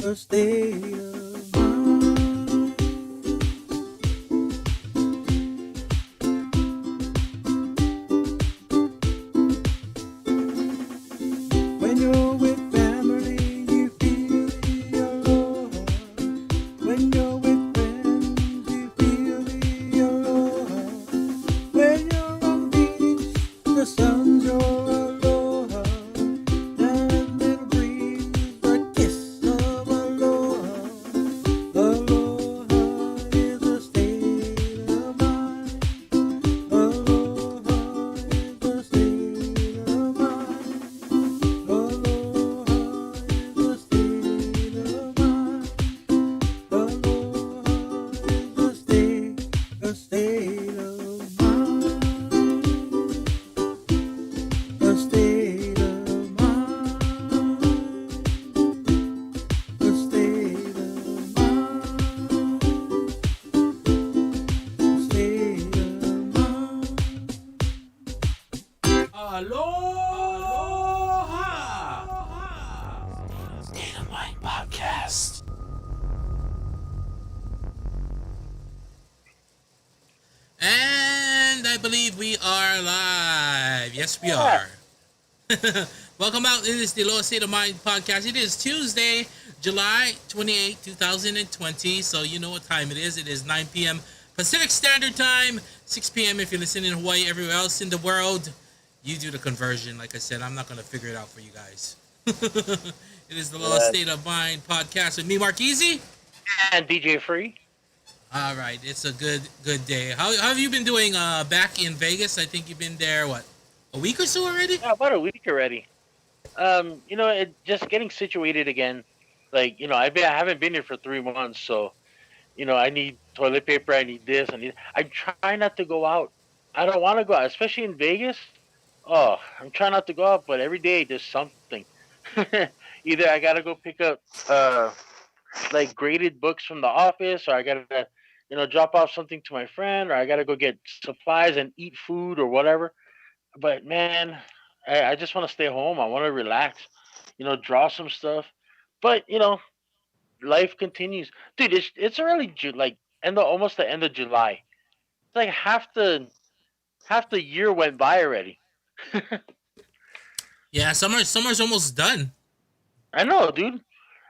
a state of mind. When you're with family, you feel the aloha. When you're with friends, you feel the aloha. When you're on the beach, the sun's your aloha. And it'll breathe the kiss of aloha. Aloha is a state of mind. Aloha is a state of mind. Aloha is a state of mind. Aloha is a state of mind. A state of mind. A state of mind. A state of mind. Aloha! State of Mind Podcast. And I believe we are live. Yes, we are. Welcome out. It is the Aloha State of Mind Podcast. It is Tuesday, July 28, 2020. So you know what time it is. It is 9 p.m. Pacific Standard Time, 6 p.m. if you're listening in Hawaii. Everywhere else in the world, you do the conversion. Like I said, I'm not going to figure it out for you guys. It is the Aloha State of Mind Podcast with me, Marquise. And DJ Free. All right, it's a good day. How have you been doing back in Vegas? I think you've been there, what, a week or so already? Yeah, about a week already. Just getting situated again. Like, I haven't been here for 3 months, so I need toilet paper, I need this, I'm trying not to go out. I don't want to go out, especially in Vegas. Oh, I'm trying not to go out, but every day there's something. Either I gotta go pick up like graded books from the office, or I gotta drop off something to my friend, or I gotta go get supplies and eat food or whatever. But man, I just want to stay home. I want to relax, draw some stuff. But life continues, dude. It's already like almost the end of July. It's like half the year went by already. Yeah, summer's almost done. I know, dude.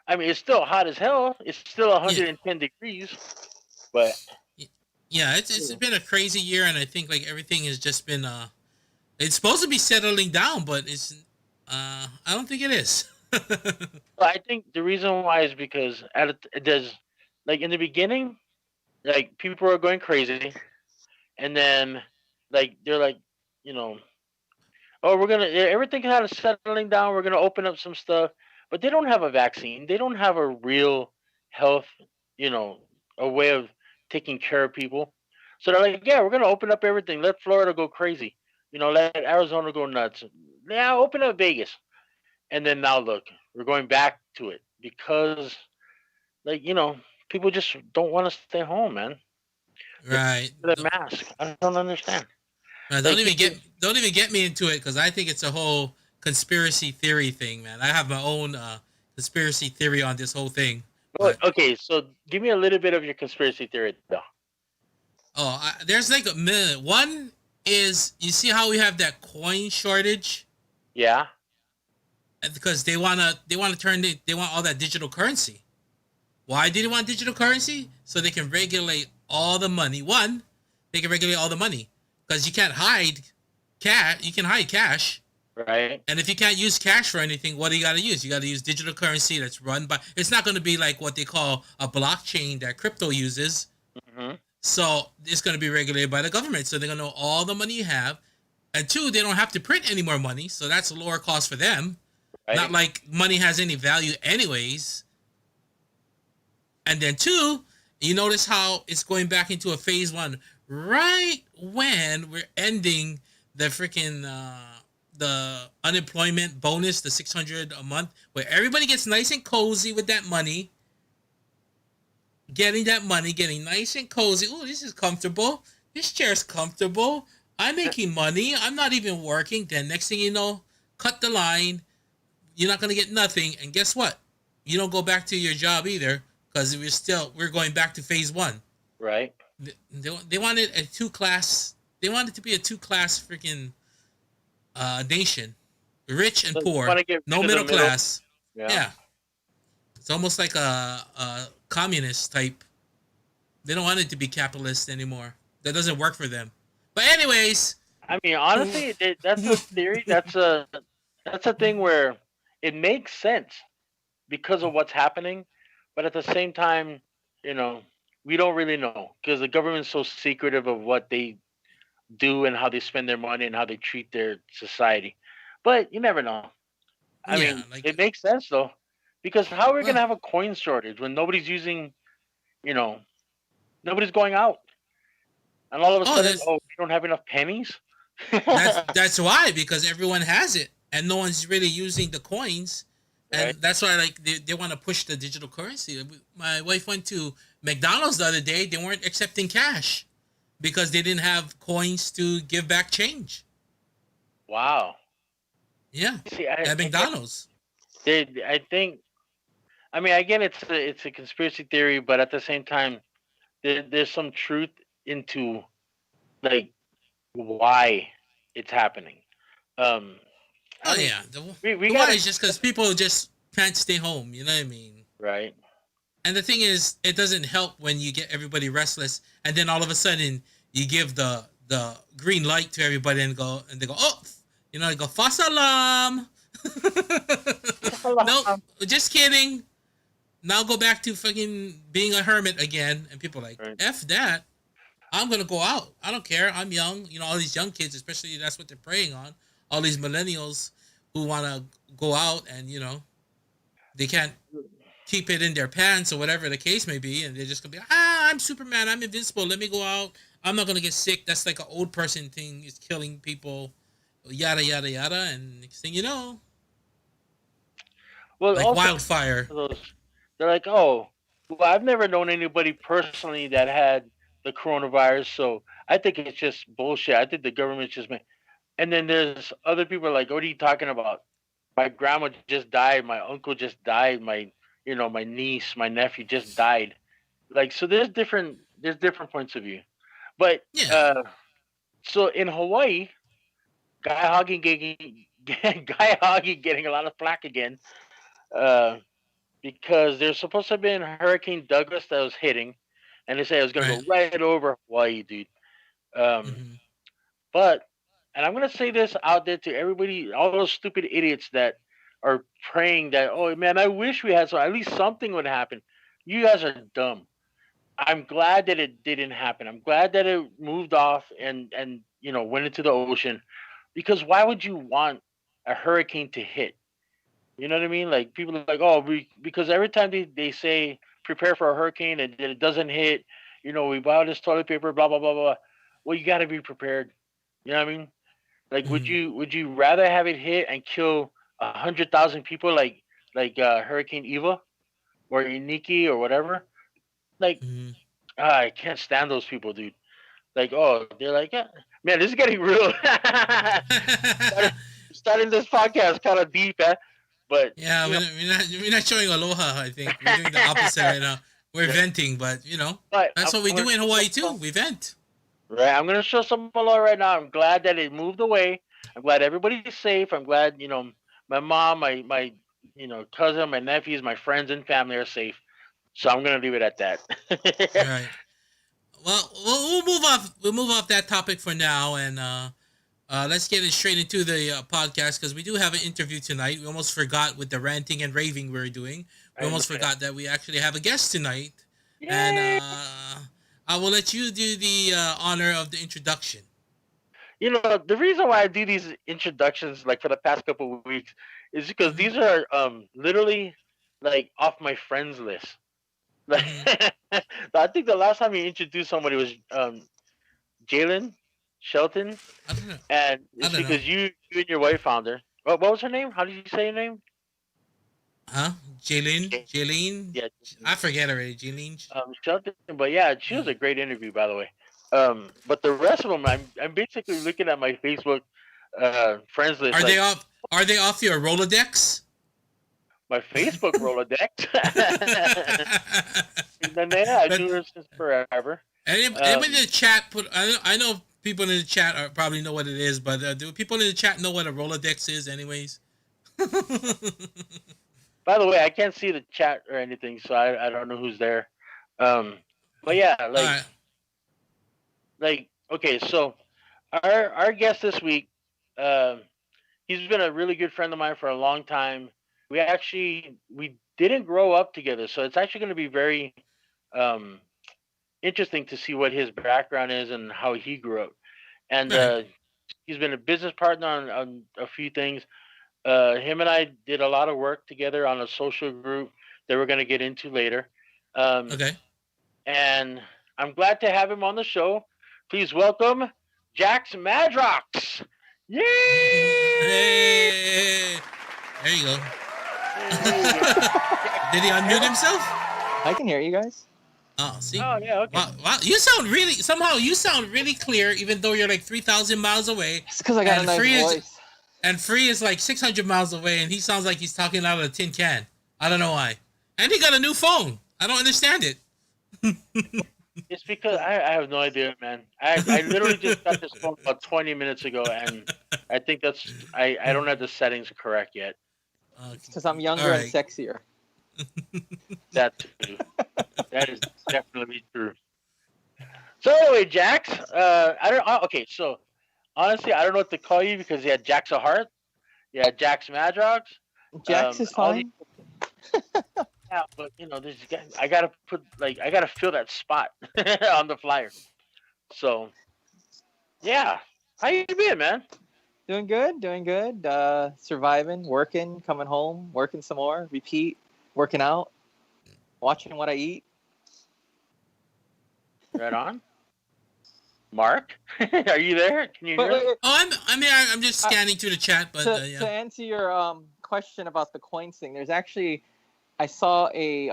I mean, it's still hot as hell. It's still 110 degrees, but Yeah, it's been a crazy year, and I think like everything has just been it's supposed to be settling down, but it's I don't think it is. well, I think the reason why is because there's like in the beginning, like people are going crazy, and then like they're like, you know, oh, we're gonna everything kind of settling down. We're gonna open up some stuff, but they don't have a vaccine. They don't have a real health, you know, a way of taking care of people. So they're like, yeah, we're gonna open up everything. Let Florida go crazy. Let Arizona go nuts. Yeah, open up Vegas. And then now look, we're going back to it because, like, people just don't want to stay home, man. Right. The mask. I don't understand. Man, don't even get me into it, because I think it's a whole conspiracy theory thing, man. I have my own conspiracy theory on this whole thing. But, okay, so give me a little bit of your conspiracy theory, though. There's like a minute. One is, you see how we have that coin shortage? Yeah. And because they want all that digital currency. Why do they want digital currency? So they can regulate all the money. One, they can regulate all the money, because you can't hide cash. You can hide cash. Right. And if you can't use cash for anything, what do you got to use? You got to use digital currency that's run by... It's not going to be like what they call a blockchain that crypto uses. Mm-hmm. So it's going to be regulated by the government. So they're going to know all the money you have. And two, they don't have to print any more money. So that's a lower cost for them. Right. Not like money has any value anyways. And then two, you notice how it's going back into a phase one right when we're ending the freaking... the unemployment bonus, the $600 a month, where everybody gets nice and cozy with that money. Getting nice and cozy. Oh, this is comfortable. This chair's comfortable. I'm making money. I'm not even working. Then next thing you know, cut the line. You're not going to get nothing. And guess what? you don't go back to your job either because we're going back to phase one. Right. They wanted a two class. They wanted to be a two class freaking nation, rich and So you poor, want to get no rid of the middle middle? class. Yeah. Yeah, it's almost like a communist type. They don't want it to be capitalist anymore. That doesn't work for them. But anyways, I mean, honestly, that's a theory. That's a thing where it makes sense because of what's happening, but at the same time, you know, we don't really know because the government's so secretive of what they do and how they spend their money and how they treat their society. But you never know. I yeah, mean, like it makes sense though, because how are we gonna well, have a coin shortage when nobody's using, you know, nobody's going out, and all of a oh, sudden, oh, we don't have enough pennies. that's why because everyone has it and no one's really using the coins, and Right. that's why like they want to push the digital currency. My wife went to McDonald's the other day. They weren't accepting cash because they didn't have coins to give back change. Wow. Yeah, See, at McDonald's. I think. I mean, again, it's a conspiracy theory, but at the same time, there's some truth into like why it's happening. Um, Oh I mean, yeah, we the why gotta is just because people just can't stay home. You know what I mean? right. And the thing is, it doesn't help when you get everybody restless, and then all of a sudden you give the green light to everybody and they go oh, they go false alarm. Nope, just kidding. Now go back to fucking being a hermit again, and people are like Right. f that. I'm gonna go out. I don't care. I'm young. All these young kids, especially that's what they're preying on. All these millennials who want to go out and they can't keep it in their pants or whatever the case may be, and they're just gonna be I'm Superman. I'm invincible. Let me go out. I'm not gonna get sick. That's like an old person thing. It's killing people. Yada yada yada. And next thing you know, Well, like also wildfire. those they're like, oh, well, I've never known anybody personally that had the coronavirus, so I think it's just bullshit. I think the government's just. And then there's other people like, what are you talking about? My grandma just died. My uncle just died. My niece, my nephew just died. Like, so there's different points of view. But Yeah. so in Hawaii, Guy Hoggy getting Guy Hoggy getting a lot of flack again, uh, because there's supposed to have been Hurricane Douglas that was hitting, and they say it was gonna Right. go right over Hawaii, dude. Um, Mm-hmm. but and I'm gonna say this out there to everybody, all those stupid idiots that are praying that, oh man, I wish we had so at least something would happen. You guys are dumb. I'm glad that it didn't happen. I'm glad that it moved off and went into the ocean, because why would you want a hurricane to hit? You know what I mean? Like people are like, oh, because every time they say prepare for a hurricane and then it doesn't hit, we buy all this toilet paper, blah blah blah blah. Well, you got to be prepared. You know what I mean? Like, would Mm-hmm. you rather have it hit and kill 100,000 people like Hurricane Eva or Iniki or whatever? Like, Mm-hmm. I can't stand those people, dude. Like, oh, they're like, yeah. Man, this is getting real. starting, starting this podcast kind of deep, eh? But Yeah, you know, we're not showing aloha. I think we're doing the opposite right now. We're yeah. venting, but But that's what we do in Hawaii too. We vent. right, I'm gonna show some love right now. I'm glad that it moved away. I'm glad everybody's safe. I'm glad my mom, my cousin, my nephews, my friends and family are safe. So I'm gonna leave it at that. All right. Well, we'll move off. We'll move off that topic for now, and let's get it straight into the podcast because we do have an interview tonight. We almost forgot with the ranting and raving we were doing. We I know. almost forgot that we actually have a guest tonight, and Yay! I will let you do the honor of the introduction. The reason why I do these introductions like for the past couple of weeks is because Mm-hmm. these are literally like off my friends list. Like Mm-hmm. I think the last time you introduced somebody was Jalen Shelton, I don't know. and I it's don't know. because you and your wife found her. What was her name? How did you say your name? Huh? Jaylene? Ja- Jaylene? Yeah, I forget already. Jaylene? Shelton. But yeah, she was Yeah. a great interview, by the way. But the rest of them, I'm basically looking at my Facebook friends list, Are they like off? Are they off your Rolodex? my Facebook Rolodex. And then yeah, I But knew her since forever. anybody in Um, the chat put? I know people in the chat probably know what it is, but do people in the chat know what a Rolodex is, anyways? All by the way, I can't see the chat or anything, so I don't know who's there. Um, but yeah, right. okay, so our guest this week, um, he's been a really good friend of mine for a long time. We didn't grow up together, so it's actually going to be very um, interesting to see what his background is and how he grew up. And Right. he's been a business partner on a few things. Him and I did a lot of work together on a social group that we're going to get into later. Um, Okay. and I'm glad to have him on the show. Please welcome Jax Madrox. Yay! Hey. There you go. Hey. Did he unmute himself? I can hear you guys. Oh, see. Oh yeah, okay. Wow. You sound really clear, even though you're like 3,000 miles away. It's because I got a And nice Free is voice. and Free is like 600 miles away, and he sounds like he's talking out of a tin can. I don't know why. And he got a new phone. I don't understand it. It's because I have no idea, man. I literally just got this phone about 20 minutes ago, and I think I don't have the settings correct yet. It's because I'm younger All and right. sexier. That too. That is definitely true. So anyway, Jax, I don't. Okay, so honestly, I don't know what to call you because you had Jax a Heart, you had Jax Madrox. Jax is all these- fine. Yeah, but there's I gotta I gotta fill that spot on the flyer. So yeah, how you been, man? Doing good. Surviving, working, coming home, working some more, repeat, working out, watching what I eat. Right on. Mark, are you there? Can you But hear? wait, Oh, I'm just scanning through the chat, but to yeah. answer your question about the coins thing, there's actually, I saw a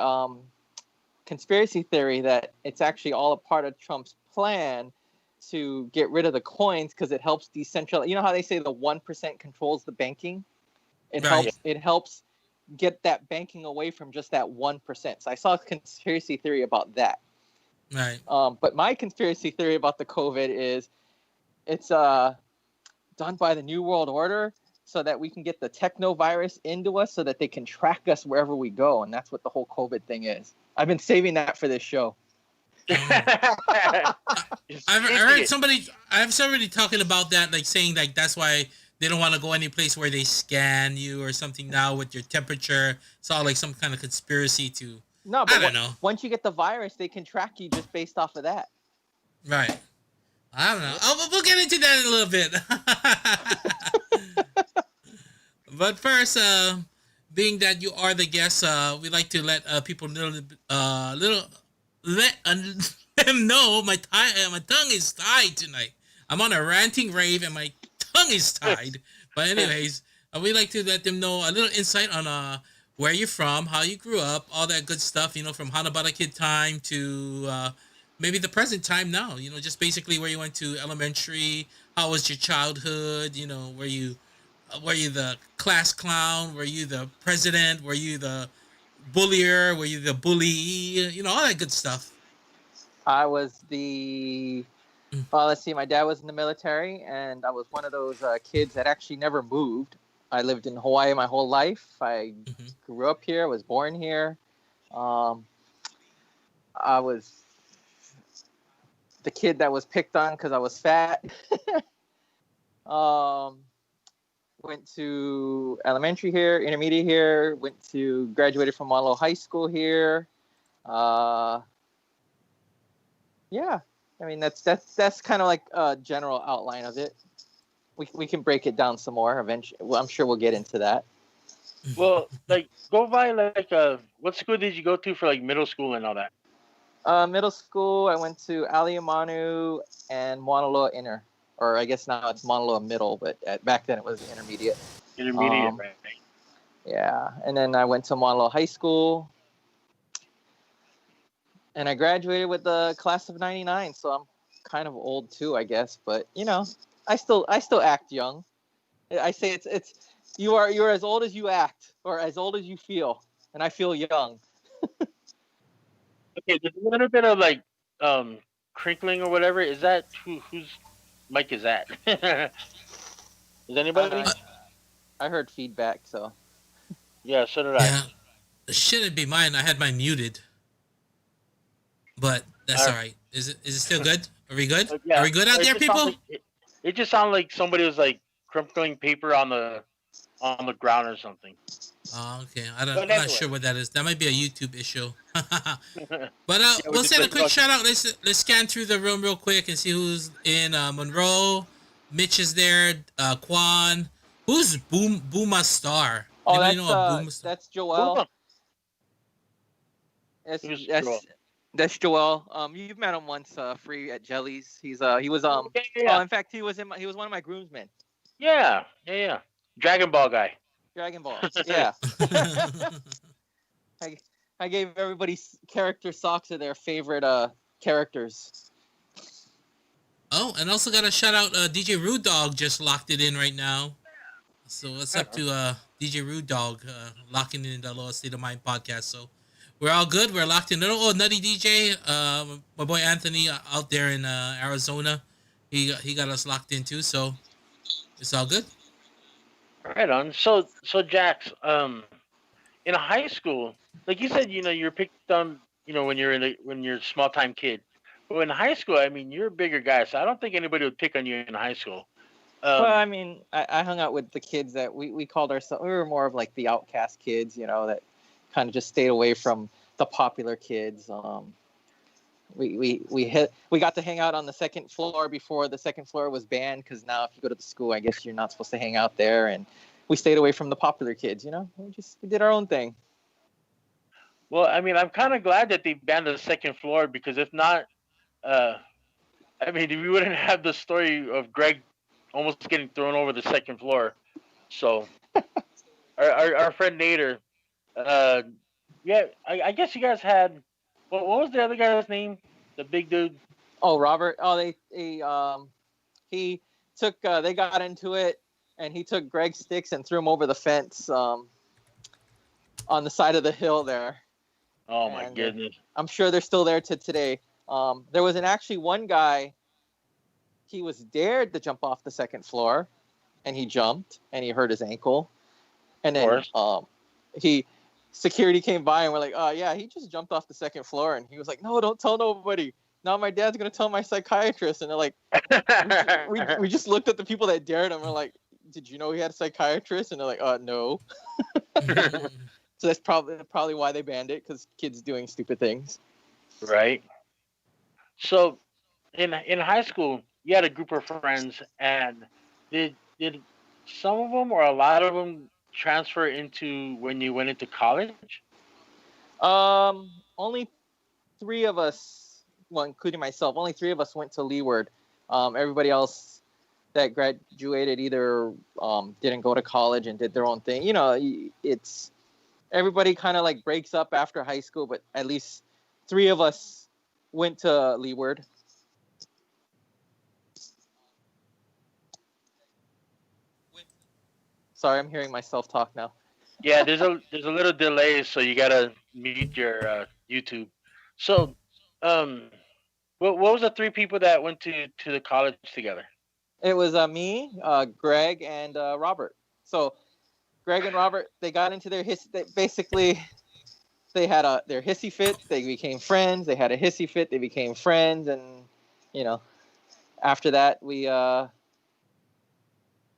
conspiracy theory that it's actually all a part of Trump's plan to get rid of the coins because it helps decentralize. You know how they say the 1% controls the banking? It Right. helps get that banking away from just that 1%. So I saw a conspiracy theory about that. Right. But my conspiracy theory about the COVID is it's done by the New World Order so that we can get the techno virus into us so that they can track us wherever we go. And that's what the whole COVID thing is. I've been saving that for this show. I heard somebody talking about that, like saying like that's why they don't want to go any place where they scan you or something now with your temperature. It's all like some kind of conspiracy to. No, but I don't know. Once you get the virus, they can track you just based off of that. Right. I don't know. Oh, we'll get into that in a little bit. But first, being that you are the guest, we like to let people let them know my tongue is tied tonight. I'm on a ranting rave and my tongue is tied. But anyways, we like to let them know a little insight on where you're from, how you grew up, all that good stuff. From Hanabata Kid time to maybe the present time now. Just basically where you went to elementary. How was your childhood? Were you the class clown? Were you the president? Were you the bullier? Were you the bully? All that good stuff. I was well, let's see, my dad was in the military, and I was one of those kids that actually never moved. I lived in Hawaii my whole life. I grew up here, was born here. I was the kid that was picked on because I was fat. Went to elementary here, intermediate here, graduated from Aloha High School here. Yeah, I mean that's kind of like a general outline of it. We can break it down some more eventually. Well, I'm sure we'll get into that. Well, go by what school did you go to for middle school and all that? Middle school, I went to Aliamanu and Mauna Loa Inner, or I guess now it's Mauna Loa Middle, but back then it was intermediate. Intermediate, right? Yeah, and then I went to Mauna Loa High School, and I graduated with the class of '99, so I'm kind of old too, I guess. But I still act young. I say it's you're as old as you act or as old as you feel, and I feel young. Okay, there's a little bit of like um crinkling or whatever. Is that whose mic is that? Is anybody? I I heard feedback, so Yeah, so did I. Yeah, it shouldn't be mine. I had mine muted, but that's Uh, all right. Is it still good? Are we good? Are yeah, we good out it there, just sounds people? like it just sounded like somebody was like crinkling paper on the ground or something. Oh, okay. I don't. But I'm not anyway, sure what that is. That might be a YouTube issue. yeah, But we we'll just send a been quick talking. shout out. Let's scan through the room real quick and see who's in Monroe. Mitch is there. Quan. Who's Booma Star? oh Anybody know a Booma Star? that's Joel. Boom. That's Who's Joel? that's that's Joel. You've met him once, free at Jellies. He was Oh, yeah, yeah, oh yeah. in fact he was one of my groomsmen. Yeah, yeah, yeah. Dragon Ball guy. Dragon Ball. Yeah. I I gave everybody character socks of their favorite characters. Oh, and also got a shout out. DJ Rude Dog just locked it in right now. So what's up to DJ Rude Dog locking in the Aloha State of Mind podcast? So we're all good. We're locked in. Oh, Nutty DJ, my boy Anthony out there in Arizona, he got us locked in too. So it's all good. Right on. So Jax, in high school, like you said, you're picked on, when you're a small time kid. But in high school, I mean, you're a bigger guy, so I don't think anybody would pick on you in high school. Well, I mean, I hung out with the kids that we called ourselves. We were more of like the outcast kids, that kind of just stayed away from the popular kids. We got to hang out on the second floor before the second floor was banned, because now if you go to the school, I guess you're not supposed to hang out there. And we stayed away from the popular kids. We did our own thing. Well, I mean, I'm kind of glad that they banned the second floor, because if not, uh, I mean, we wouldn't have the story of Greg almost getting thrown over the second floor. So, our friend Nader, uh, yeah, I guess you guys had. What was the other guy's name? The big dude. Oh, Robert. Oh, he took. They got into it, and he took Greg's sticks and threw him over the fence on the side of the hill there. Oh my goodness! I'm sure they're still there to today. There was actually one guy. He was dared to jump off the second floor, and he jumped, and he hurt his ankle. And then security came by, and we're like, "Oh yeah, he just jumped off the second floor." And he was like, "No, don't tell nobody. Now my dad's gonna tell my psychiatrist." And they're like, we just looked at the people that dared him. We're like, "Did you know he had a psychiatrist?" And they're like, "No." So that's probably why they banned it, because kids doing stupid things. Right. So, in high school, you had a group of friends, and did some of them or a lot of them transfer into when you went into college? Only three of us, well, including myself, only three of us went to Leeward. Everybody else that graduated either didn't go to college and did their own thing. It's everybody kind of like breaks up after high school, but at least three of us went to Leeward. Sorry, I'm hearing myself talk now. Yeah, there's a little delay, so you gotta mute your YouTube. So, what was the three people that went to the college together? It was me, Greg, and Robert. So Greg and Robert, they got into their basically they had their hissy fit. They became friends. They had a hissy fit. They became friends, and after that we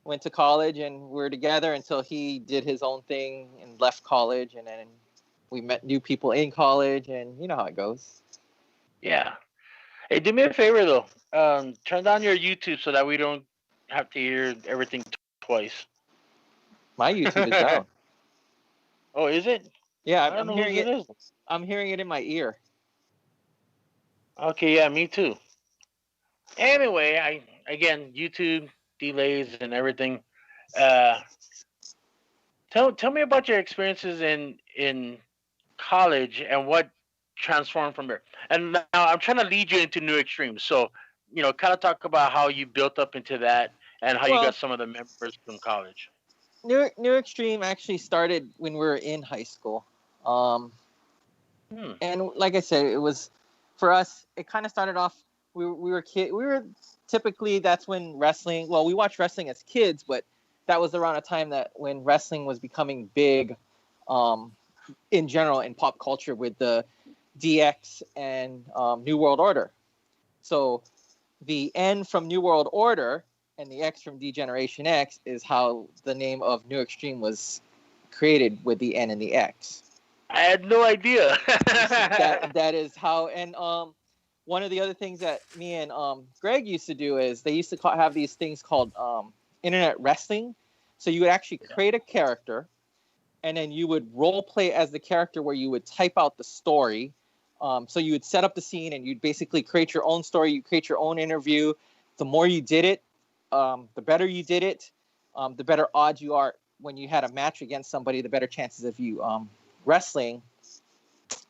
went to college, and we were together until he did his own thing and left college, and then we met new people in college, and you know how it goes. Yeah. Hey, do me a favor though. Turn down your YouTube so that we don't have to hear everything twice. My YouTube is down. Oh, is it? Yeah, I don't know hearing whose it. is. I'm hearing it in my ear. Okay, yeah, me too. Anyway, again YouTube delays and everything. Tell me about your experiences in college and what transformed from there. And now I'm trying to lead you into new extremes. So, kind of talk about how you built up into that, and how you Well, got some of the members from college. New Extreme actually started when we were in high school. Um, Hmm. and like I said, it was for us. It kind of started off. We were kid. We were typically that's when wrestling. Well, we watched wrestling as kids, but that was around a time that when wrestling was becoming big, um, in general in pop culture with the DX and New World Order. So the N from New World Order and the X from Degeneration X is how the name of New Extreme was created with the N and the X. I had no idea. that is how. And one of the other things that me and Greg used to do is they used to have these things called internet wrestling. So you would actually create a character, and then you would role play as the character where you would type out the story. So you would set up the scene and you'd basically create your own story. You create your own interview. The more you did it, the better you did it, the better odds you are when you had a match against somebody, the better chances of you wrestling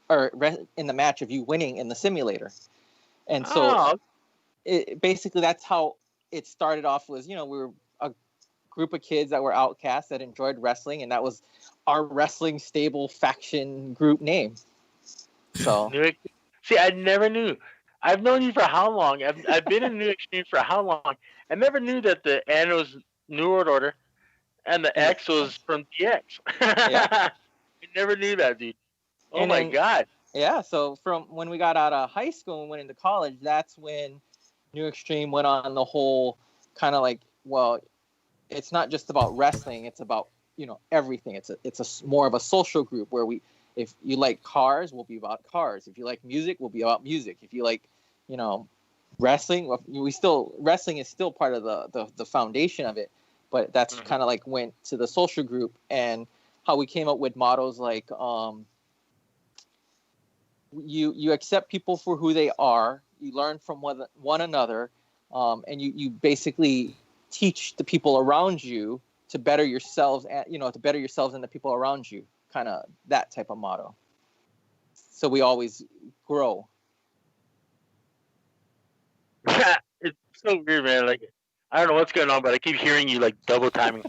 or in the match of you winning in the simulator. And so basically that's how it started off was, we were a group of kids that were outcasts that enjoyed wrestling, and that was our wrestling stable faction group name. So see, I never knew. I've known you for how long? I've been in New Extreme for how long? I never knew that the N was New World Order and the X was from DX. Yeah. I never knew that, dude. Oh And my then, god. yeah, so from when we got out of high school and went into college, that's when New Extreme went on the whole kind of like, well, it's not just about wrestling, it's about, everything. It's more of a social group where if you like cars, we'll be about cars. If you like music, we'll be about music. If you like, wrestling, wrestling is still part of the foundation of it, but that's kind of like went to the social group, and how we came up with mottos like you accept people for who they are, you learn from one another, and you basically teach the people around you to better yourselves, and to better yourselves and the people around you, kind of that type of motto. So we always grow. It's so weird, man. Like, I don't know what's going on, but I keep hearing you like double timing.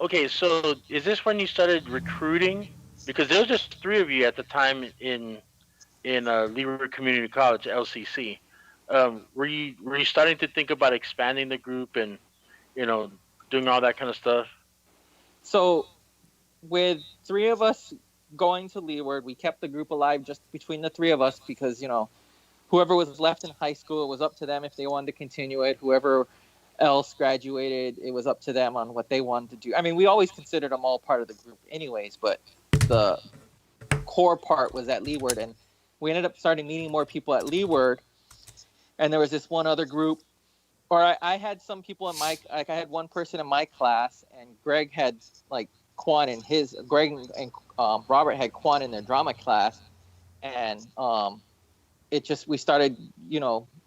Okay, so is this when you started recruiting? Because there was just three of you at the time in Leeward Community College, LCC. Were you starting to think about expanding the group and doing all that kind of stuff? So with three of us going to Leeward, we kept the group alive just between the three of us because whoever was left in high school, it was up to them if they wanted to continue it. Whoever else graduated, it was up to them on what they wanted to do. I mean, we always considered them all part of the group anyways, but the core part was at Leeward, and we ended up starting meeting more people at Leeward. And there was this one other group, or I had some people in I had one person in my class, and Greg had like Quan in his, Greg and Robert had Quan in their drama class. And we started,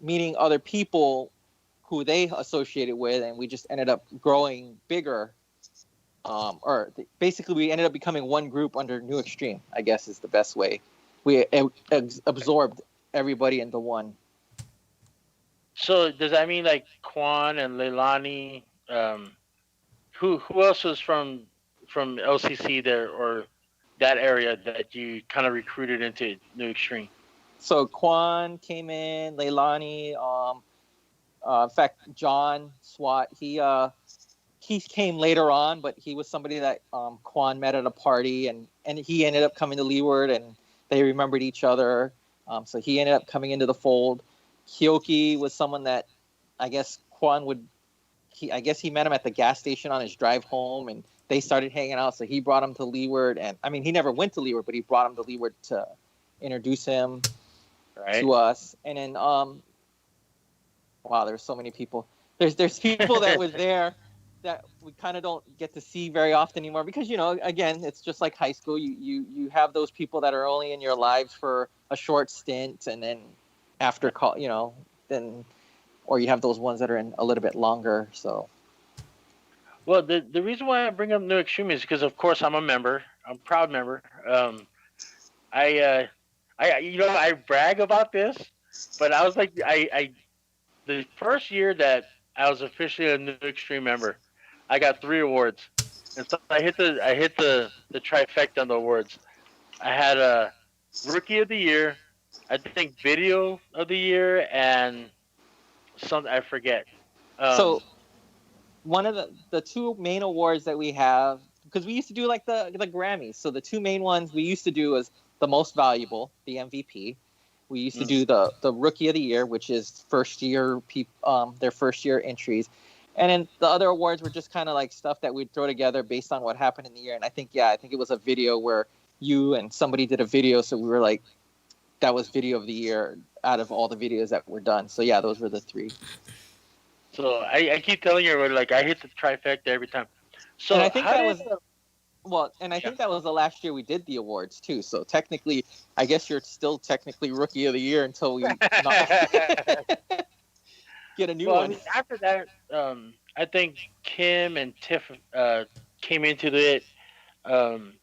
meeting other people who they associated with, and we just ended up growing bigger. Basically we ended up becoming one group under New Extreme, I guess is the best way. We absorbed everybody into one. So does that mean like Quan and Leilani? Who else was from LCC there or that area that you kind of recruited into New Extreme? So Quan came in, Leilani, in fact, John Swat, he came later on, but he was somebody that Quan met at a party, and he ended up coming to Leeward, and they remembered each other. So he ended up coming into the fold. Kyoki was someone that I guess Quan I guess he met him at the gas station on his drive home, and they started hanging out. So he brought him to Leeward, and I mean, he never went to Leeward, but he brought him to Leeward to introduce him to us. And then, wow, there's so many people. There's people that was there that we kind of don't get to see very often anymore because, again, it's just like high school. You have those people that are only in your lives for a short stint, and then after then, or you have those ones that are in a little bit longer. So, well, the reason why I bring up New Extreme is because, of course, I'm a proud member. I brag about this, but I was like, the first year that I was officially a new Extreme member. I got 3 awards, and so I hit the trifecta on the awards. I had a Rookie of the Year, I think Video of the Year, and something I forget. So Um, one of the two main awards that we have, because we used to do like the Grammys. So the two main ones we used to do was the most valuable, the MVP. We used to do the Rookie of the Year, which is their first year entries. And then the other awards were just kind of like stuff that we'd throw together based on what happened in the year. And I think it was a video where you and somebody did a video, so we were like, that was Video of the Year out of all the videos that were done. So yeah, those were the three. so I keep telling you, like I hit the trifecta every time. So And I think how that did was Well, and I think that was the last year we did the awards too. So technically, I guess you're still technically Rookie of the Year until we get a new well, I one. mean, after that, I think Kim and Tiff came into it. Um,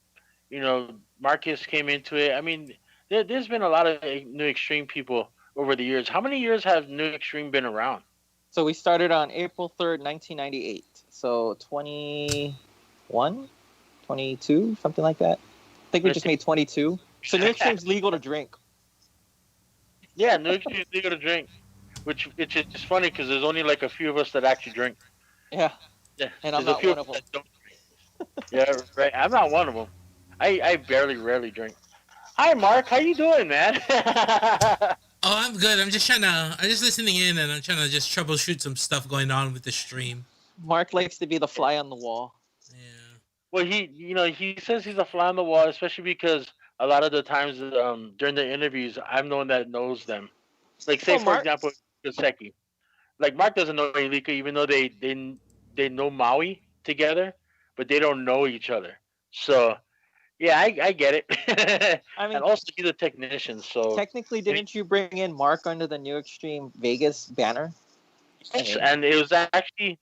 Marcus came into it. I mean, there's been a lot of New Extreme people over the years. How many years have New Extreme been around? So we started on April 3rd, 1998. So 21, 22, something like that. I think we just made 22. So New Extreme's legal to drink. Yeah, New Extreme is legal to drink, which it's just funny because there's only like a few of us that actually drink. Yeah, Yeah, and I'm there's a not few one of us them. that don't drink. Yeah, right. I'm not one of them. I rarely drink. Hi, Mark. How you doing, man? Oh, I'm good. I'm just listening in, and I'm trying to just troubleshoot some stuff going on with the stream. Mark likes to be the fly on the wall. Yeah. Well, he says he's a fly on the wall, especially because a lot of the times during the interviews, I'm the one that knows them. Like, say Well, for Mark, example, Koseki. Like Mark doesn't know Elika, even though they know Maui together, but they don't know each other. So yeah, I get it. I mean, And also he's a technician, so technically, didn't you bring in Mark under the New Extreme Vegas banner? yes, and it was actually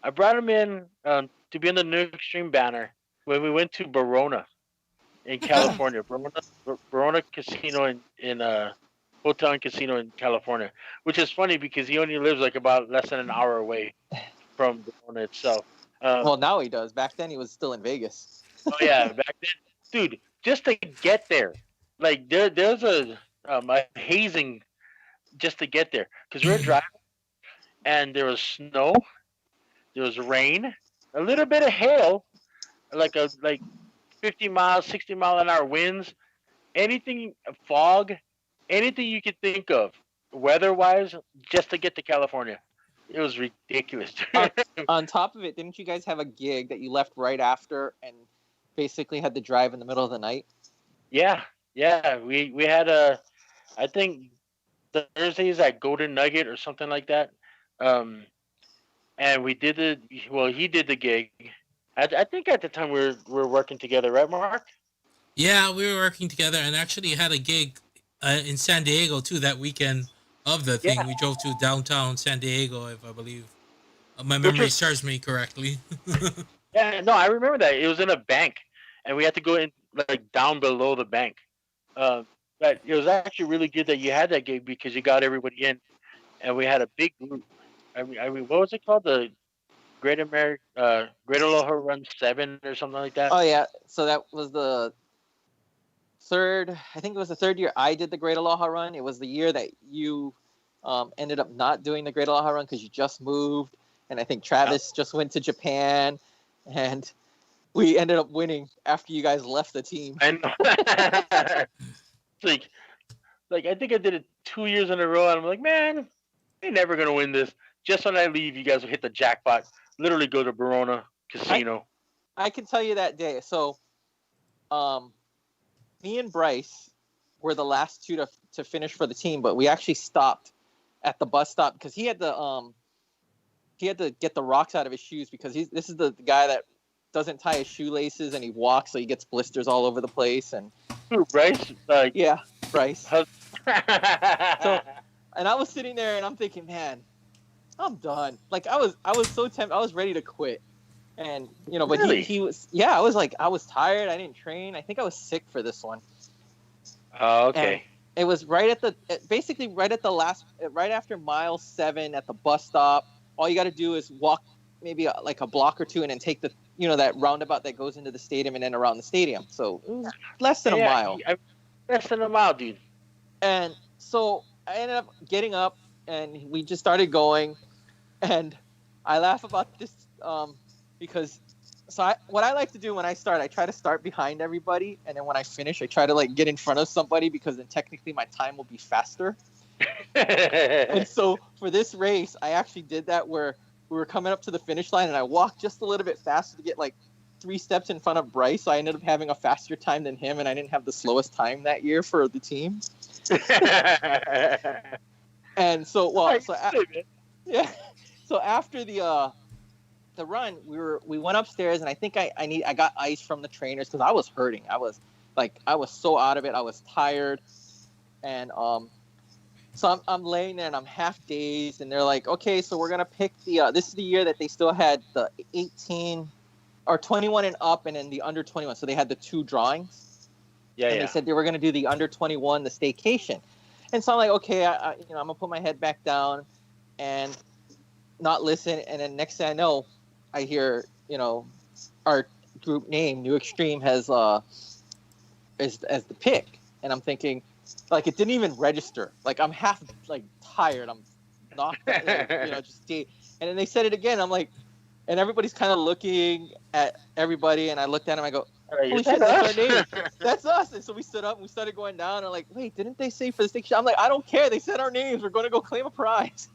I brought him in to be in the New Extreme banner when we went to Verona in California. Verona Casino in hotel and casino in California, which is funny because he only lives like about less than an hour away from Verona itself. Well, now he does. Back then, he was still in Vegas. Oh yeah, back then, dude, just to get there, like there's a hazing just to get there because we were driving and there was snow, there was rain, a little bit of hail, like 50 miles, 60-mile-an-hour winds, anything fog, anything you could think of, weather-wise, just to get to California. It was ridiculous. On top of it, didn't you guys have a gig that you left right after and basically had to drive in the middle of the night? Yeah, we had I think Thursdays at Golden Nugget or something like that. And we did he did the gig. I think at the time we were working together, right, Mark? Yeah, we were working together, and actually had a gig in San Diego too that weekend of the thing. Yeah. We drove to downtown San Diego, if I believe my Which memory was serves me correctly. Yeah, no, I remember that. It was in a bank, and we had to go in like down below the bank. But it was actually really good that you had that gig because you got everybody in, and we had a big group. I mean, what was it called? The Great Aloha Run 7 or something like that. Oh yeah, so that was the third. I think it was the third year I did the Great Aloha Run. It was the year that you ended up not doing the Great Aloha Run because you just moved, and I think Travis just went to Japan, and we ended up winning after you guys left the team. And like, I think I did it 2 years in a row, and I'm like, man, they're never gonna win this. Just when I leave, you guys will hit the jackpot. Literally go to Verona Casino. I can tell you that day. So, me and Bryce were the last two to finish for the team, but we actually stopped at the bus stop because he had to get the rocks out of his shoes because this is the guy that doesn't tie his shoelaces and he walks, so he gets blisters all over the place. And Who, Bryce? yeah, Bryce. So, And I was sitting there and I'm thinking, man, I'm done. Like I was so tempted. I was ready to quit. And but Really? he was. Yeah, I was tired. I didn't train. I think I was sick for this one. oh, okay. And it was right after mile 7 at the bus stop. all you got to do is walk maybe like a block or two and then take the, that roundabout that goes into the stadium and then around the stadium. So it was less than a mile. Less than a mile, dude. And so I ended up getting up and we just started going. And I laugh about this because what I like to do when I start, I try to start behind everybody. And then when I finish, I try to like get in front of somebody because then technically my time will be faster. And so for this race, I actually did that where we were coming up to the finish line and I walked just a little bit faster to get like 3 steps in front of Bryce. So I ended up having a faster time than him, and I didn't have the slowest time that year for the team. And so, yeah. So after the run, we went upstairs, and I think I got ice from the trainers because I was hurting. I was so out of it. I was tired, and so I'm laying there and I'm half dazed, and they're like, okay, so we're gonna pick this is the year that they still had the 18 or 21 and up, and then the under 21. So they had the 2 drawings. And they said they were gonna do the under 21, the staycation. And so I'm like, okay, I'm gonna put my head back down and not listen. And then next thing I know, I hear, our group name, New Extreme, has as the pick, and I'm thinking, like, it didn't even register. Like, I'm half like tired. I'm knocked out, just and then they said it again. I'm like, and everybody's kind of looking at everybody, and I looked at him. I go, holy shit, that's our name. That's us. And so we stood up and we started going down. And I'm like, wait, didn't they say for the station? I'm like, I don't care. They said our names. We're going to go claim a prize.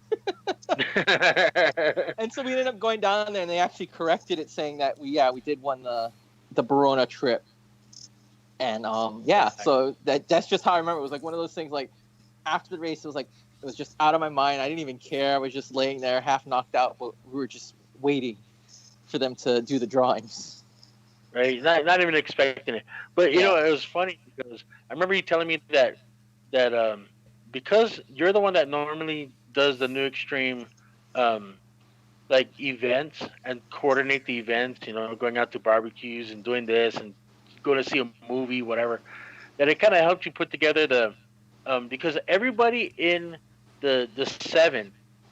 And so we ended up going down there, and they actually corrected it, saying that we did win the Verona trip. And so that's just how I remember. It was like one of those things. Like after the race, it was just out of my mind. I didn't even care. I was just laying there, half knocked out, but we were just waiting for them to do the drawings. Right, not even expecting it. But it was funny because I remember you telling me that because you're the one that normally does the New Extreme like events and coordinate the events, going out to barbecues and doing this and going to see a movie, whatever, that it kind of helped you put together the because everybody in the 7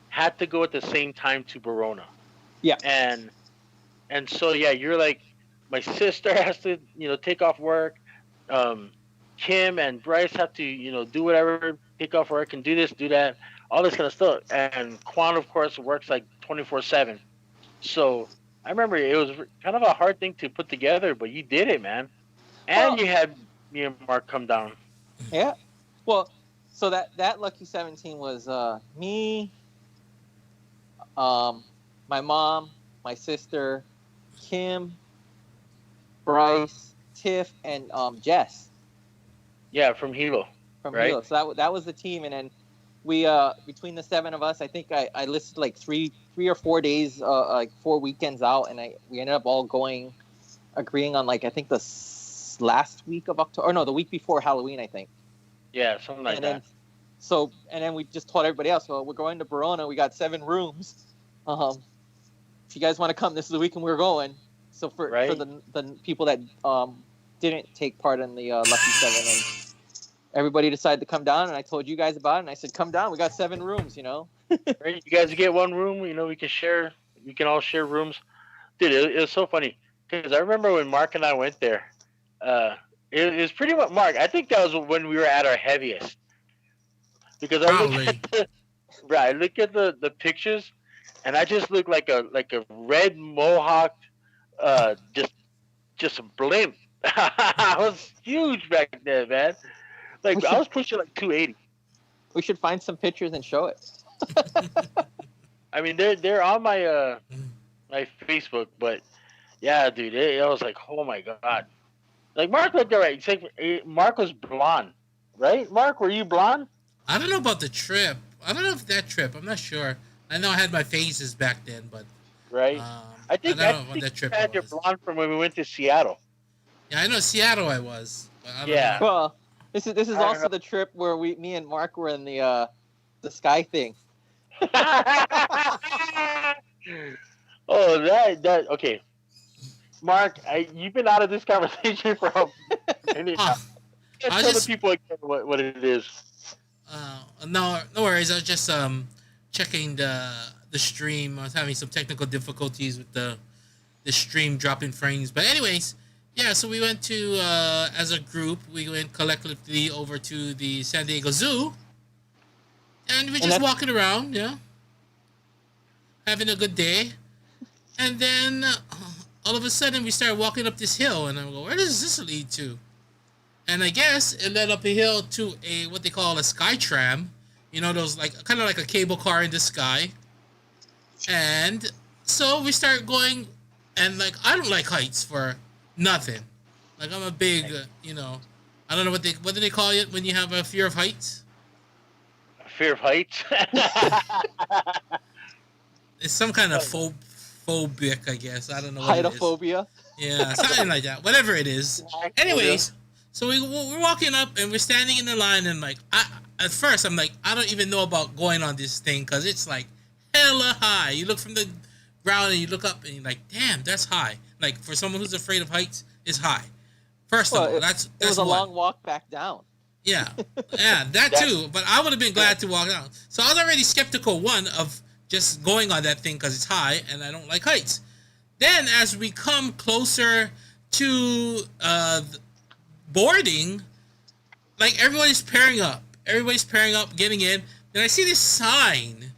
had to go at the same time to Verona. Yeah. And so you're like, my sister has to, take off work. Kim and Bryce have to, do whatever, take off work and do this, do that, all this kind of stuff. And Quan, of course, works like 24/7. So I remember it was kind of a hard thing to put together, but you did it, man. And you had me and Mark come down. Yeah. Well, so that Lucky 17 was me, my mom, my sister, Kim, Bryce, Tiff, and Jess. Yeah, from Hilo. Hilo. So that was the team, and then we between the 7 of us, I think I listed like three or 4 days, like 4 weekends out, and we ended up all agreeing on like I think the last week of October, or no, the week before Halloween, I think. Yeah, something like that. And then we just told everybody else, well, we're going to Verona. We got 7 rooms. If you guys want to come, this is the weekend we're going. So for the people that didn't take part in the Lucky 7, and everybody decided to come down, and I told you guys about it, and I said, come down. We got 7 rooms, Right? You guys get 1 room. We can share. We can all share rooms. Dude, it was so funny because I remember when Mark and I went there. It was pretty much Mark. I think that was when we were at our heaviest. Because I look at the pictures, and I just look like a red mohawk, just a blimp. I was huge back then, man. Like I was pushing like 280. We should find some pictures and show it. I mean, they're on my my Facebook, but yeah, dude, it was like, oh my god. Like Mark looked all right. Mark was blonde, right? Mark, were you blonde? I don't know about the trip. I don't know if that trip. I'm not sure. I know I had my phases back then, but right. I think I don't know what that trip you had your blonde from when we went to Seattle. Yeah, I know Seattle. I was. I don't know. Well, this is also the trip where me and Mark were in the sky thing. Oh, that okay. Mark, you've been out of this conversation for a minute now. Tell the people again what it is. No worries. I was just checking the the stream. I was having some technical difficulties with the stream dropping frames. But anyways, yeah. So we went to as a group. We went collectively over to the San Diego Zoo, and we're just walking around. Yeah, having a good day. And then all of a sudden we started walking up this hill, and I go, where does this lead to? And I guess it led up a hill to a what they call a sky tram. You know, those like kind of like a cable car in the sky. And so we start going, and like I don't like heights for nothing. Like I'm a big, I don't know what do they call it when you have a fear of heights? Fear of heights. It's some kind of phobic, I guess. I don't know. Heightophobia. Yeah, something like that. Whatever it is. Anyways, so we're walking up and we're standing in the line, and like at first I'm like, I don't even know about going on this thing because it's like hella high. You look from the ground and you look up and you're like, damn, that's high. Like for someone who's afraid of heights, it's high. First of all, that's it was a long walk back down. Yeah, that too. But I would have been glad to walk down. So I was already skeptical, one, of just going on that thing because it's high and I don't like heights. Then as we come closer to boarding, like everybody's pairing up. Everybody's pairing up, getting in. And I see this sign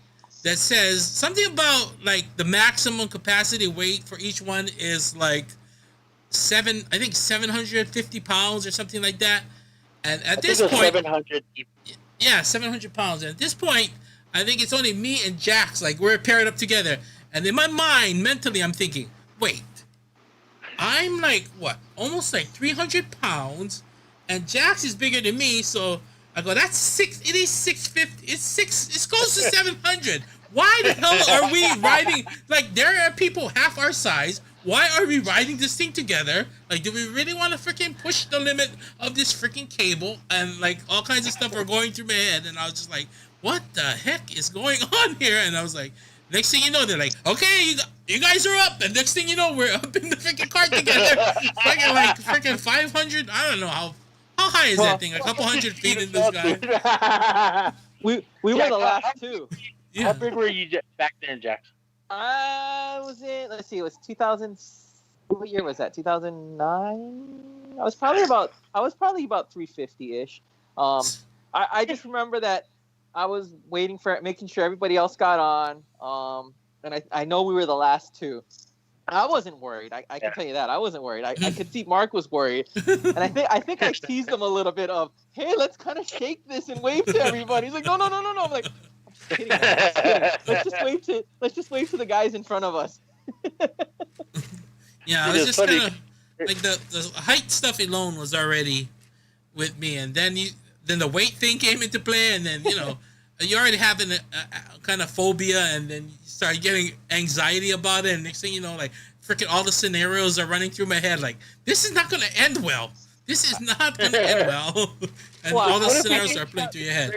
that says something about like the maximum capacity weight for each one is like 750 pounds or something like that. And at this point, 700. Yeah, 700 pounds. And at this point, I think it's only me and Jax. Like we're paired up together. And in my mind, mentally, I'm thinking, wait, I'm like what, almost like 300 pounds, and Jax is bigger than me. So I go, that's six. It is 650. It's six. It's close to 700. Why the hell are we riding? Like there are people half our size. Why are we riding this thing together? Like, do we really want to freaking push the limit of this freaking cable? And like all kinds of stuff were going through my head, and I was just like, what the heck is going on here? And I was like, next thing you know, they're like, okay, you guys are up. And next thing you know, we're up in the freaking cart together. freaking 500. I don't know how high is that thing? A couple hundred feet in the sky. We were the last two. Yeah. How big were you back then, Jax? I was in. Let's see. It was 2000. What year was that? 2009. I was probably about 350-ish. I just remember that I was making sure everybody else got on. And I know we were the last two. I wasn't worried. I can tell you that I wasn't worried. I could see Mark was worried, and I think I teased him a little bit of, hey, let's kind of shake this and wave to everybody. He's like, no. I'm like, I'm kidding. Let's just wave to the guys in front of us. Yeah, I was just kind of like the height stuff alone was already with me, and then the weight thing came into play, and then you're already having a kind of phobia, and then you start getting anxiety about it, and next thing you know, like freaking all the scenarios are running through my head, like this is not going to end well. This is not going to end well, and all the scenarios are playing through your head.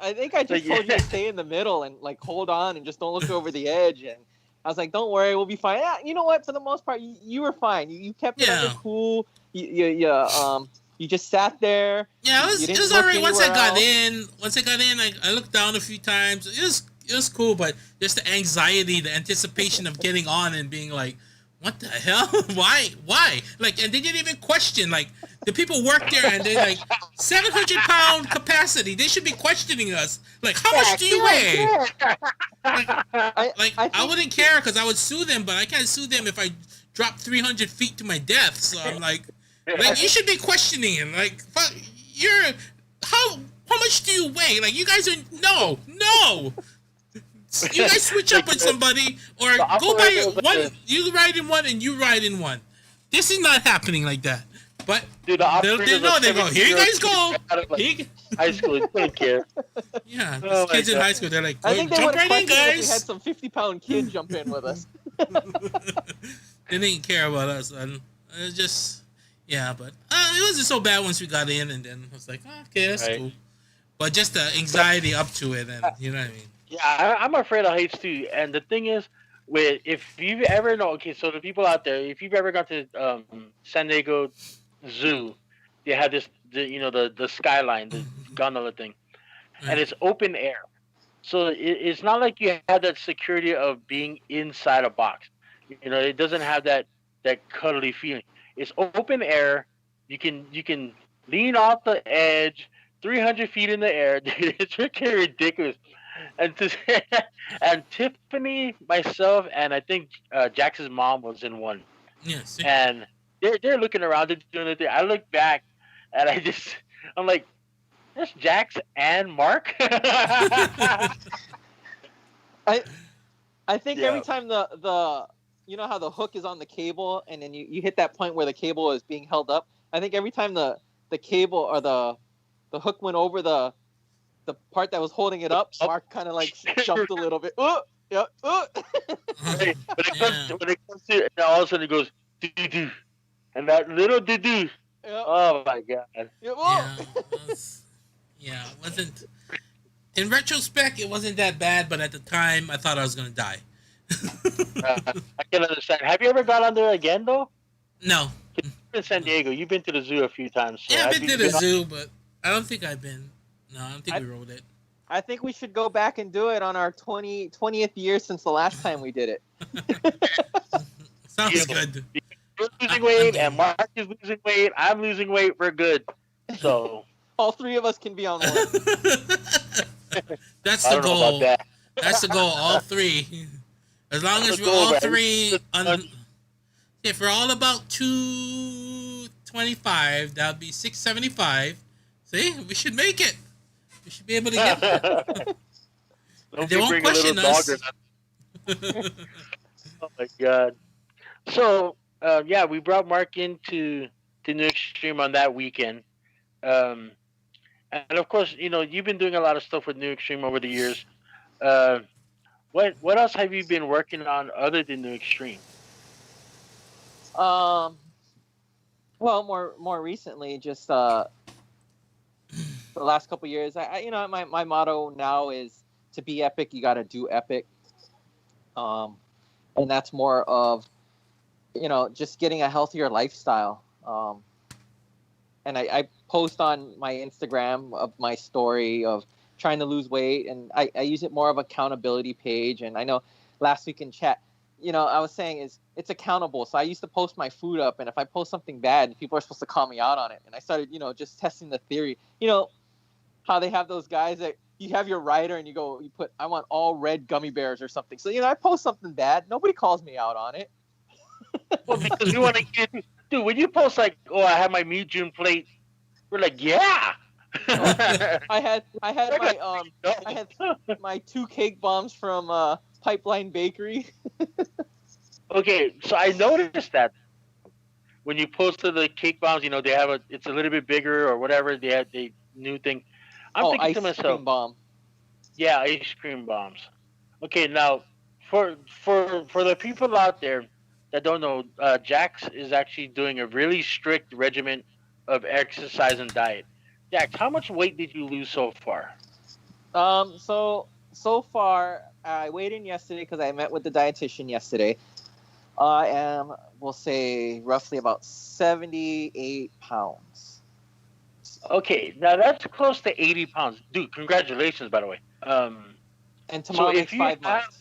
I think I just told you to stay in the middle and like hold on and just don't look over the edge. And I was like, don't worry, we'll be fine. Yeah, you know what? For the most part, you were fine. You kept it under cool. You just sat there. Yeah, it was alright. Once I got in, I looked down a few times. It was cool, but just the anxiety, the anticipation of getting on and being like, what the hell? Why? Like, and they didn't even question. Like, the people work there and they're like, 700-pound capacity. They should be questioning us. Like, how much do you weigh? I wouldn't care because I would sue them, but I can't sue them if I drop 300 feet to my death. So I'm like, you should be questioning it. Like, how much do you weigh? Like, you guys are no. You guys switch up with somebody, or go by one. You ride in one, and you ride in one. This is not happening like that. But dude, they go. Here you guys go. High school, they don't care. Yeah, these kids in high school, they're like, I think they jump would have right in, questioned guys. if we had some 50-pound kid jump in with us. They didn't care about us, and it was just but it wasn't so bad once we got in, and then I was like, okay, that's cool. But just the anxiety up to it, and you know what I mean. Yeah, I'm afraid of heights too. And the thing is, if you've ever so the people out there, if you've ever gone to San Diego Zoo, they have this, the skyline, the gondola thing, and it's open air. So it's not like you have that security of being inside a box. It doesn't have that cuddly feeling. It's open air. You can lean off the edge, 300 feet in the air. Dude, it's freaking ridiculous. And and Tiffany, myself, and I think Jax's mom was in one, Yeah. See? and they're looking around, they're doing their thing. I look back, and I'm like, there's Jax and Mark. I I think Yeah. every time the you know how the hook is on the cable and then you hit that point where the cable is being held up. I think every time the cable or the hook went over the part that was holding it up, Mark kind of like jumped a little bit. Yeah. Hey, Yeah. when it comes to, and all of a sudden it goes doo doo, and that little doo doo. Yeah. Oh my god! Yeah. Yeah. It wasn't. In retrospect, it wasn't that bad, but at the time, I thought I was gonna die. I can understand. Have you ever gone on there again though? No. You're in San Diego. You've been to the zoo a few times. So Yeah, I've have been you to the on- zoo, but I don't think I've been. No, I don't think we rode it. I think we should go back and do it on our 20th year since the last time we did it. Sounds Yeah. good. You're losing weight, and Mark is losing weight. I'm losing weight. We're good. So All three of us can be on one. That's I the don't know about goal. that. That's the goal. All three. As long That's as the we're goal, all right? three. If we're all about 225, that would be 675. See, we should make it. We should be able to get there. Don't They be won't bringing a question little us. dog or nothing. Oh my god! So yeah, we brought Mark into the New Extreme on that weekend, and of course, you've been doing a lot of stuff with New Extreme over the years. Uh, what else have you been working on other than New Extreme? Well, more recently, just the last couple years, my motto now is to be epic, you got to do epic. And that's more of, just getting a healthier lifestyle. And I post on my Instagram of my story of trying to lose weight, and I use it more of accountability page. And I know last week in chat, I was saying it's accountable. So I used to post my food up, and if I post something bad, people are supposed to call me out on it. And I started, just testing the theory. How they have those guys that you have your rider and you put, I want all red gummy bears or something. So, I post something bad. Nobody calls me out on it. Well, because we want to get, dude. When you post like, "Oh, I have my meat June plate," we're like, "Yeah." I had my 2 cake bombs from Pipeline Bakery. Okay, so I noticed that when you post to the cake bombs, they have it's a little bit bigger or whatever. They have the new thing. I'm thinking ice to myself, cream bomb. yeah, ice cream bombs. Okay, now for the people out there that don't know, Jax is actually doing a really strict regimen of exercise and diet. Jax, how much weight did you lose so far? So far, I weighed in yesterday because I met with the dietitian yesterday. I am, we'll say, roughly about 78 pounds. Okay, now that's close to 80 pounds. Dude, congratulations, by the way. And tomorrow so makes 5 months.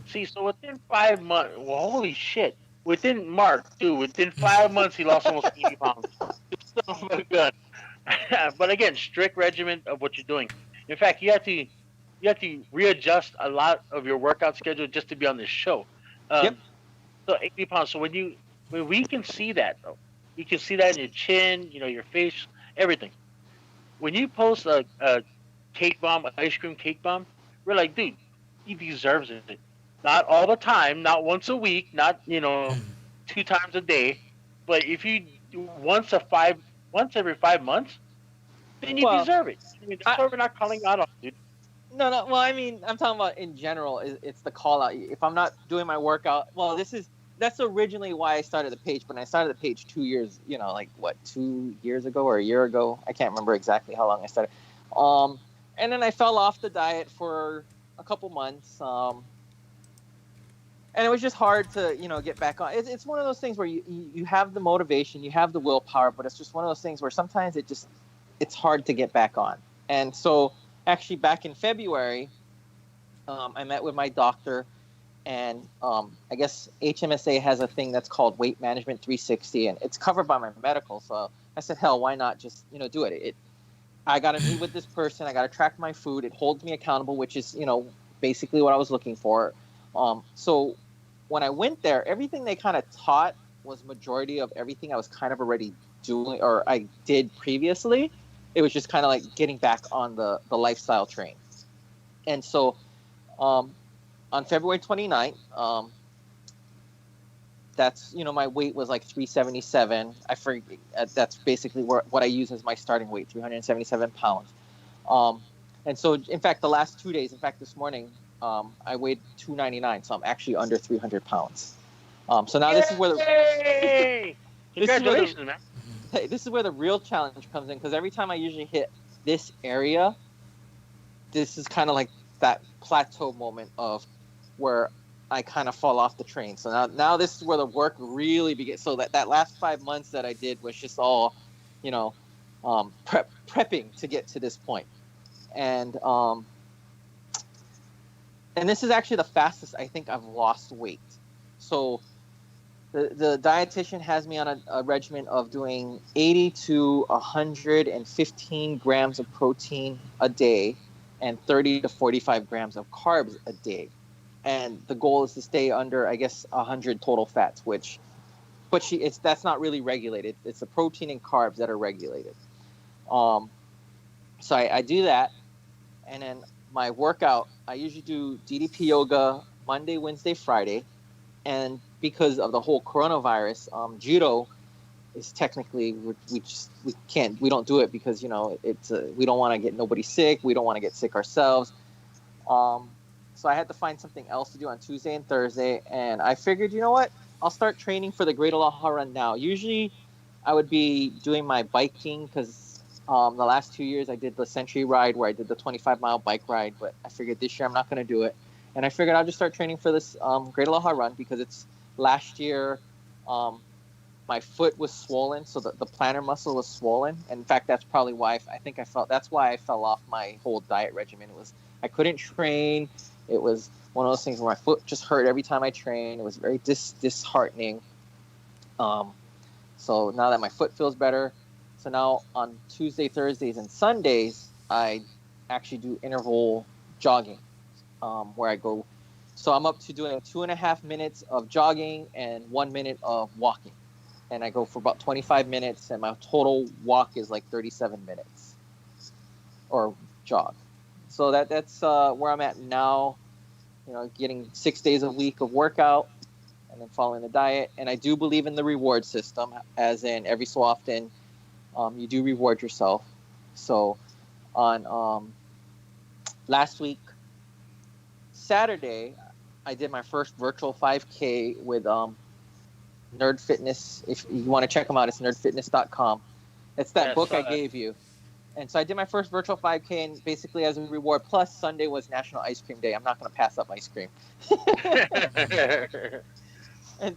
See, so within 5 months, well, holy shit. Within 5 months, he lost almost 80 pounds. Oh my god. But again, strict regimen of what you're doing. In fact, you have to readjust a lot of your workout schedule just to be on this show. Yep. So 80 pounds. So when we can see that, though, you can see that in your chin, your face, everything. When you post a cake bomb, ice cream cake bomb, we're like, dude, he deserves it. Not all the time, not once a week, not 2 times a day, but if you do once every 5 months, then you deserve it. I mean, that's why we're not calling out on you, dude. No. Well, I mean, I'm talking about in general. It's the call out. If I'm not doing my workout, well, that's originally why I started the page. But I started the page 2 years, 2 years ago or a year ago. I can't remember exactly how long I started. And then I fell off the diet for a couple months. And it was just hard to, get back on. It's one of those things where you have the motivation, you have the willpower, but it's just one of those things where sometimes it's hard to get back on. And so actually back in February, I met with my doctor, and I guess HMSA has a thing that's called Weight Management 360, and it's covered by my medical. So I said, hell, why not just do it? I got to meet with this person. I got to track my food. It holds me accountable, which is basically what I was looking for. So when I went there, everything they kind of taught was majority of everything I was kind of already doing or I did previously. It was just kind of like getting back on the lifestyle train. And so on February 29th, that's my weight was like 377. I forget, that's basically what I use as my starting weight, 377 pounds. And so in fact the last 2 days, in fact this morning, I weighed 299, so I'm actually under 300 pounds. So now this is where Congratulations, man. this is where the real challenge comes in, because every time I usually hit this area, this is kind of like that plateau moment of where I kind of fall off the train. So now this is where the work really begins. So that last 5 months that I did was just all, prepping to get to this point. And this is actually the fastest I think I've lost weight. So the dietitian has me on a regimen of doing 80 to 115 grams of protein a day and 30 to 45 grams of carbs a day. And the goal is to stay under, I guess, 100 total fats, that's not really regulated. It's the protein and carbs that are regulated. So I do that. And then my workout, I usually do DDP yoga Monday, Wednesday, Friday. And because of the whole coronavirus, judo is technically, we don't do it because, we don't want to get nobody sick. We don't want to get sick ourselves. So I had to find something else to do on Tuesday and Thursday. And I figured, you know what? I'll start training for the Great Aloha Run now. Usually I would be doing my biking because the last 2 years I did the Century Ride where I did the 25-mile bike ride. But I figured this year I'm not going to do it. And I figured I'll just start training for this Great Aloha Run because it's last year my foot was swollen. So the plantar muscle was swollen. And in fact, that's probably why that's why I fell off my whole diet regimen. It was I couldn't train. It was one of those things where my foot just hurt every time I trained. It was very disheartening. So now that my foot feels better, so now on Tuesday, Thursdays, and Sundays, I actually do interval jogging, where I go. So I'm up to doing 2.5 minutes of jogging and 1 minute of walking. And I go for about 25 minutes, and my total walk is like 37 minutes or jog. So that's where I'm at now, getting 6 days a week of workout and then following the diet. And I do believe in the reward system, as in every so often you do reward yourself. So on last week, Saturday, I did my first virtual 5K with Nerd Fitness. If you want to check them out, it's nerdfitness.com. It's that book I gave you. And so I did my first virtual 5K, and basically as a reward, plus Sunday was National Ice Cream Day. I'm not going to pass up ice cream. And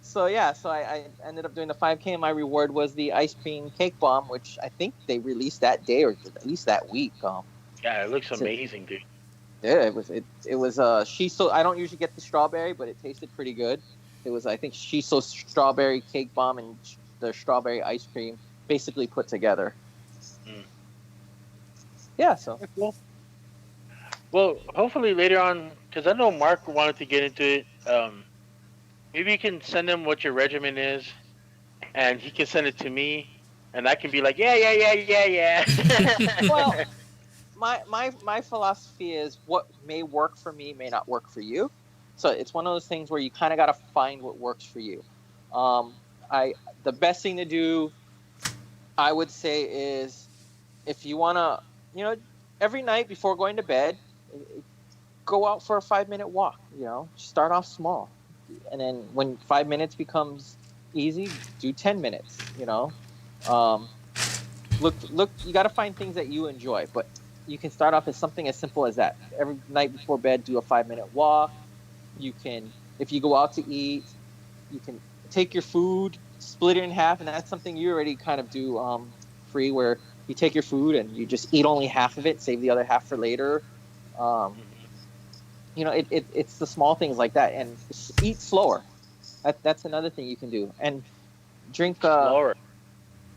so, I ended up doing the 5K, and my reward was the ice cream cake bomb, which I think they released that day or at least that week. Yeah, it looks amazing, dude. Yeah, it was shiso. I don't usually get the strawberry, but it tasted pretty good. It was, I think, shiso strawberry cake bomb and the strawberry ice cream basically put together. Yeah, so. Cool. Well, hopefully later on, because I know Mark wanted to get into it. Maybe you can send him what your regimen is, and he can send it to me, and I can be like, yeah. Well, my philosophy is what may work for me may not work for you. So it's one of those things where you kind of got to find what works for you. The best thing to do, I would say, is if you want to, every night before going to bed, go out for a 5-minute walk. Start off small, and then when 5 minutes becomes easy, do 10 minutes. Look. You got to find things that you enjoy, but you can start off as something as simple as that. Every night before bed, do a 5-minute walk. You can, if you go out to eat, you can take your food, split it in half, and that's something you already kind of do free, where you take your food and you just eat only half of it, save the other half for later. Um, it's the small things like that, and eat slower. That's another thing you can do, and drink Slower.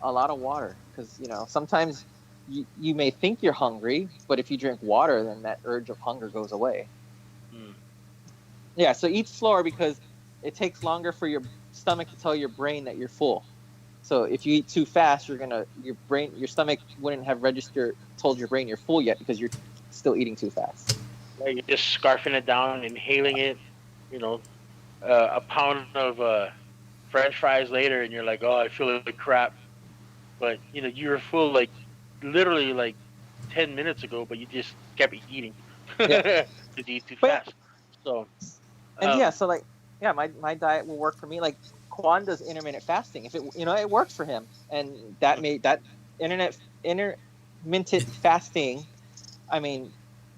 a lot of water, because sometimes you may think you're hungry, but if you drink water, then that urge of hunger goes away. Mm. Yeah, so eat slower, because it takes longer for your stomach to tell your brain that you're full. So if you eat too fast, your stomach wouldn't have told your brain you're full yet, because you're still eating too fast. Like you're just scarfing it down, inhaling it. You know, a pound of French fries later, and you're like, oh, I feel like crap. But you were full like literally like 10 minutes ago, but you just kept eating Yeah, because you eat too but fast. So, and yeah, um, so like, yeah, my diet will work for me. Like Quan does intermittent fasting. If it works for him, and that intermittent fasting. I mean,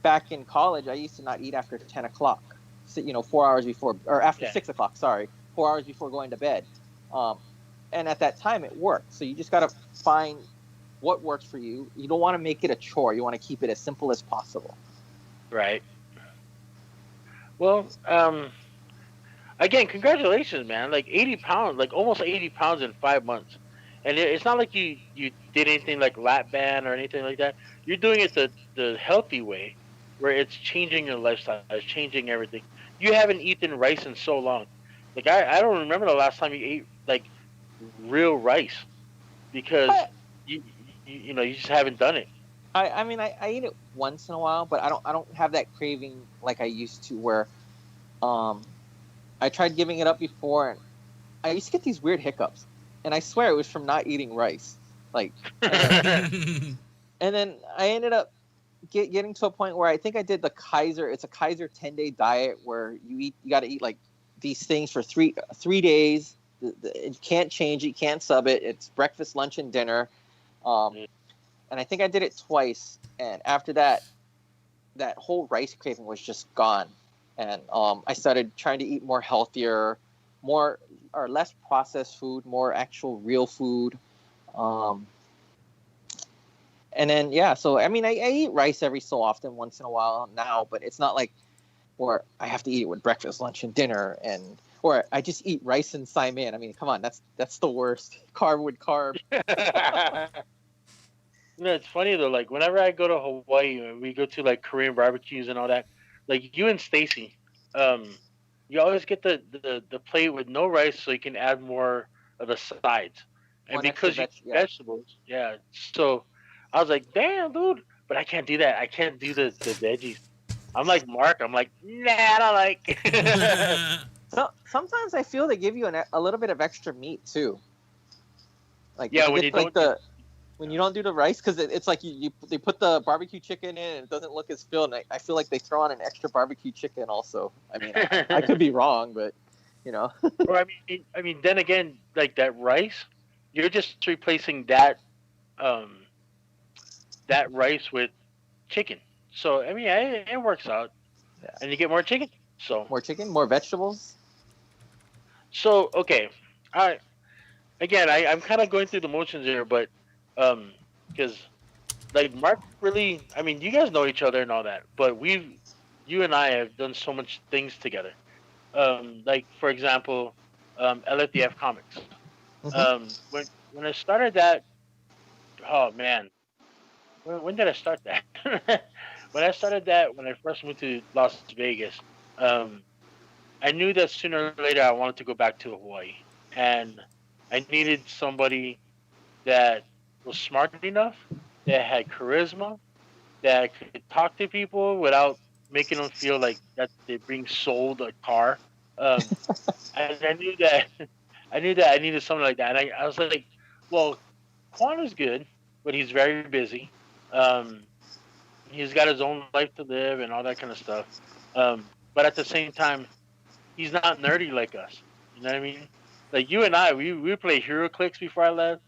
back in college, I used to not eat after 10 o'clock. So, 4 hours before, or after yeah, 6 o'clock. Sorry, 4 hours before going to bed. Um, and at that time, it worked. So you just got to find what works for you. You don't want to make it a chore. You want to keep it as simple as possible. right. Well, again, congratulations, man! Like 80 pounds, like almost 80 pounds in 5 months, and it's not like you did anything like lap band or anything like that. You're doing it the healthy way, where it's changing your lifestyle, it's changing everything. You haven't eaten rice in so long. Like I don't remember the last time you ate like real rice because I you just haven't done it. I mean, I eat it once in a while, but I don't have that craving like I used to. Where um, I tried giving it up before, and I used to get these weird hiccups, and I swear it was from not eating rice. Like, and then I ended up getting to a point where I think I did the Kaiser. It's a Kaiser 10-day diet where you got to eat like these things for 3 days. You can't change it, you can't sub it. It's breakfast, lunch, and dinner. And I think I did it twice. And after that, that whole rice craving was just gone. And I started trying to eat more healthier, more or less processed food, more actual real food. Um, and then yeah, so I mean, I eat rice every so often, once in a while now, but it's not like where I have to eat it with breakfast, lunch, and dinner, or I just eat rice and saimin. I mean, come on, that's the worst. Carb with carb. It's funny though. Like whenever I go to Hawaii, we go to like Korean barbecues and all that. Like you and Stacy, um, you always get the plate with no rice, so you can add more of the sides. And One extra because you eat yeah. vegetables, yeah. So I was like, damn, dude, but I can't do that. I can't do the veggies. I'm like Mark. I'm like, nah, I don't like. So sometimes I feel they give you a little bit of extra meat too. Like if Yeah, you when get you like don't. when you don't do the rice, because it's like they put the barbecue chicken in and it doesn't look as filled. And I feel like they throw on an extra barbecue chicken also. I mean, I could be wrong, but you know. Or I mean, then again, like that rice, you're just replacing um, that rice with chicken. So I mean, it works out, Yeah. and you get more chicken. So More chicken, more vegetables. okay, all right. Again, I'm kind of going through the motions here, but because like Mark really, I mean, you guys know each other and all that, but you and I have done so much things together. Like for example, LFDF Comics. Mm-hmm. When I started that, oh man, when did I start that? When I started that, when I first moved to Las Vegas, um, I knew that sooner or later I wanted to go back to Hawaii, and I needed somebody that was smart enough, that had charisma, that could talk to people without making them feel like that they're being sold a car. Um, and I knew that I needed something like that. And I was like, well, Quan is good, but he's very busy. Um, he's got his own life to live and all that kind of stuff. But at the same time, he's not nerdy like us. You know what I mean? Like you and I, we play Hero Clicks before I left.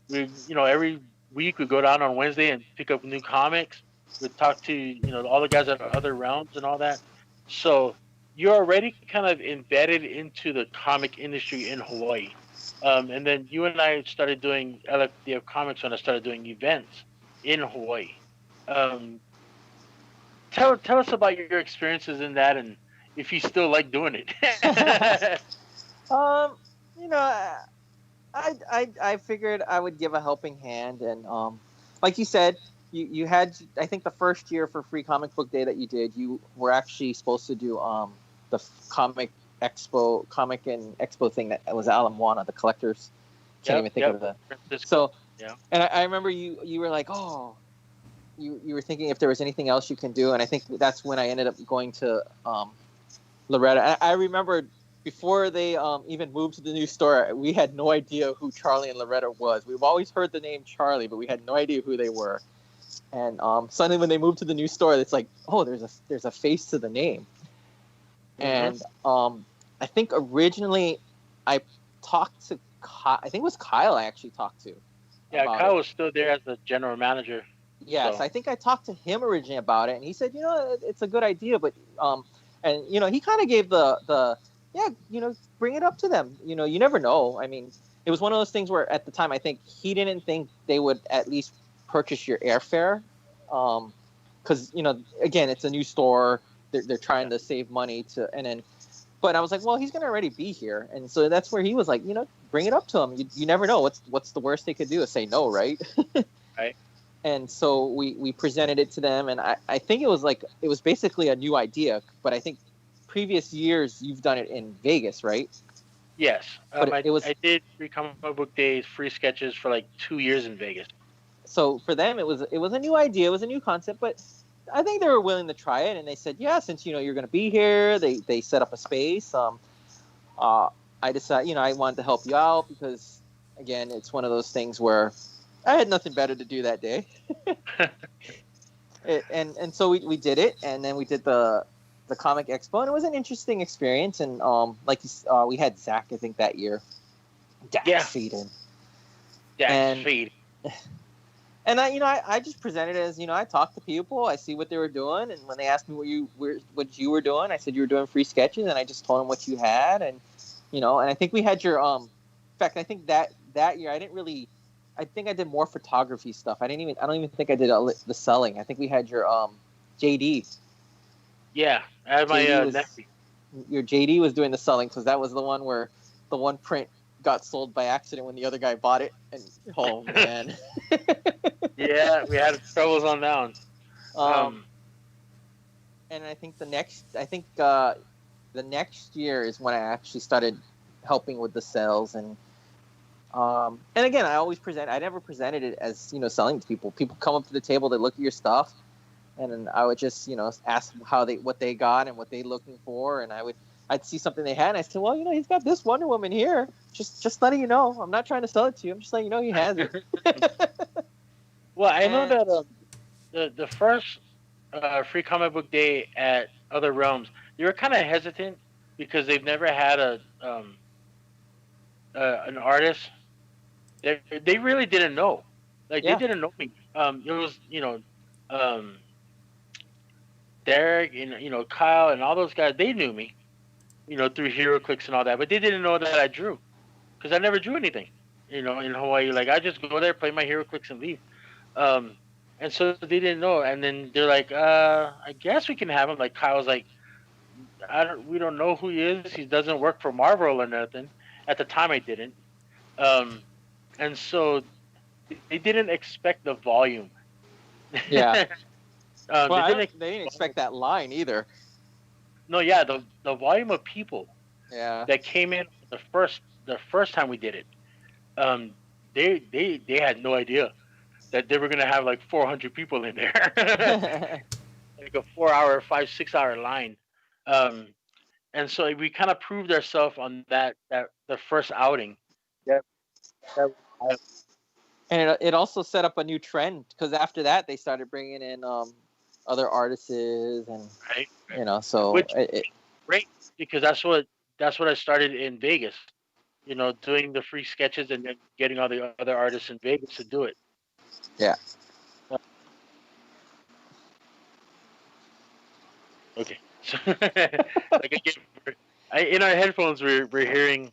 We every week we go down on Wednesday and pick up new comics. We talk to all the guys at other rounds and all that. So you're already kind of embedded into the comic industry in Hawaii. And then you and I started doing LFDF comics when I started doing events. in Hawaii. Um, tell us about your experiences in that, and if you still like doing it. um, you know, I figured I would give a helping hand, and like you said, you had, I think the first year for Free Comic Book Day that you did, you were actually supposed to do the comic and expo thing that was Ala Moana, the collectors. Can't even think of the. Francisco. So, Yeah. and I remember you were like, oh, you were thinking if there was anything else you can do, and I think that's when I ended up going to Loretta. I remember before they even moved to the new store, we had no idea who Charlie and Loretta was. We've always heard the name Charlie, but we had no idea who they were. And suddenly, when they moved to the new store, it's like, oh, there's a face to the name. Mm-hmm. And I think originally I talked to I think it was Kyle I actually talked to. Yeah, about Kyle it. was still there as the general manager. Yes, So. I think I talked to him originally about it, and he said, it's a good idea, but and he kind of gave the yeah, bring it up to them. You never know. I mean, it was one of those things where at the time I think he didn't think they would at least purchase your airfare, because again, it's a new store. They're trying to save money but I was like, well, he's gonna already be here, and so that's where he was like, bring it up to him. You never know what's the worst they could do is say no, right? Right. And so we presented it to them, and I think it was basically a new idea, but I think previous years you've done it in Vegas, right? Yes, But I did Free Comic Book Days, free sketches for like 2 years in Vegas. So for them, it was a new idea, it was a new concept, but I think they were willing to try it, and they said, yeah, since you're going to be here, they set up a space. I decided, I wanted to help you out because, again, it's one of those things where I had nothing better to do that day. And so we did it, and then we did the comic expo, and it was an interesting experience. And we had Zach, I think, that year. Dax Feeden. Dax Feed. And I just presented it as, I talked to people, I see what they were doing, and when they asked me what you were doing, I said you were doing free sketches, and I just told them what you had, and and I think we had your in fact, I think that year I think I did more photography stuff. I don't even think I did the selling. I think we had your JD. Yeah, I had my nephew. Your JD was doing the selling, because that was the one where the one print got sold by accident when the other guy bought it, and oh man. Yeah, we had troubles on that one. And I think the next year is when I actually started helping with the sales, and again, I never presented it as selling to people. People come up to the table, they look at your stuff, and then I would just ask what they got and what they looking for, and I'd see something they had, and I said, well, he's got this Wonder Woman here, just letting you know. I'm not trying to sell it to you, I'm just letting you know he has it. Well, I know that the first Free Comic Book Day at Other Realms, they were kind of hesitant because they've never had an artist. They really didn't know. They didn't know me. It was Derek and Kyle and all those guys. They knew me, through HeroClix and all that, but they didn't know that I drew, because I never drew anything. In Hawaii, like I just go there, play my HeroClix, and leave. And so they didn't know, and then they're like, I guess we can have him. Like Kyle's like, we don't know who he is. He doesn't work for Marvel or nothing. At the time, I didn't. And so they didn't expect the volume. Yeah. They didn't expect that line either. No, yeah, the volume of people. Yeah. That came in the first time we did it. They had no idea that they were gonna have like 400 people in there, like a 4-hour, 5-6 hour line, and so we kind of proved ourselves on that the first outing. Yeah, and it also set up a new trend, because after that they started bringing in other artists, and right. So which great, because that's what I started in Vegas, doing the free sketches and then getting all the other artists in Vegas to do it. Yeah. Okay. So, like again, in our headphones, we're hearing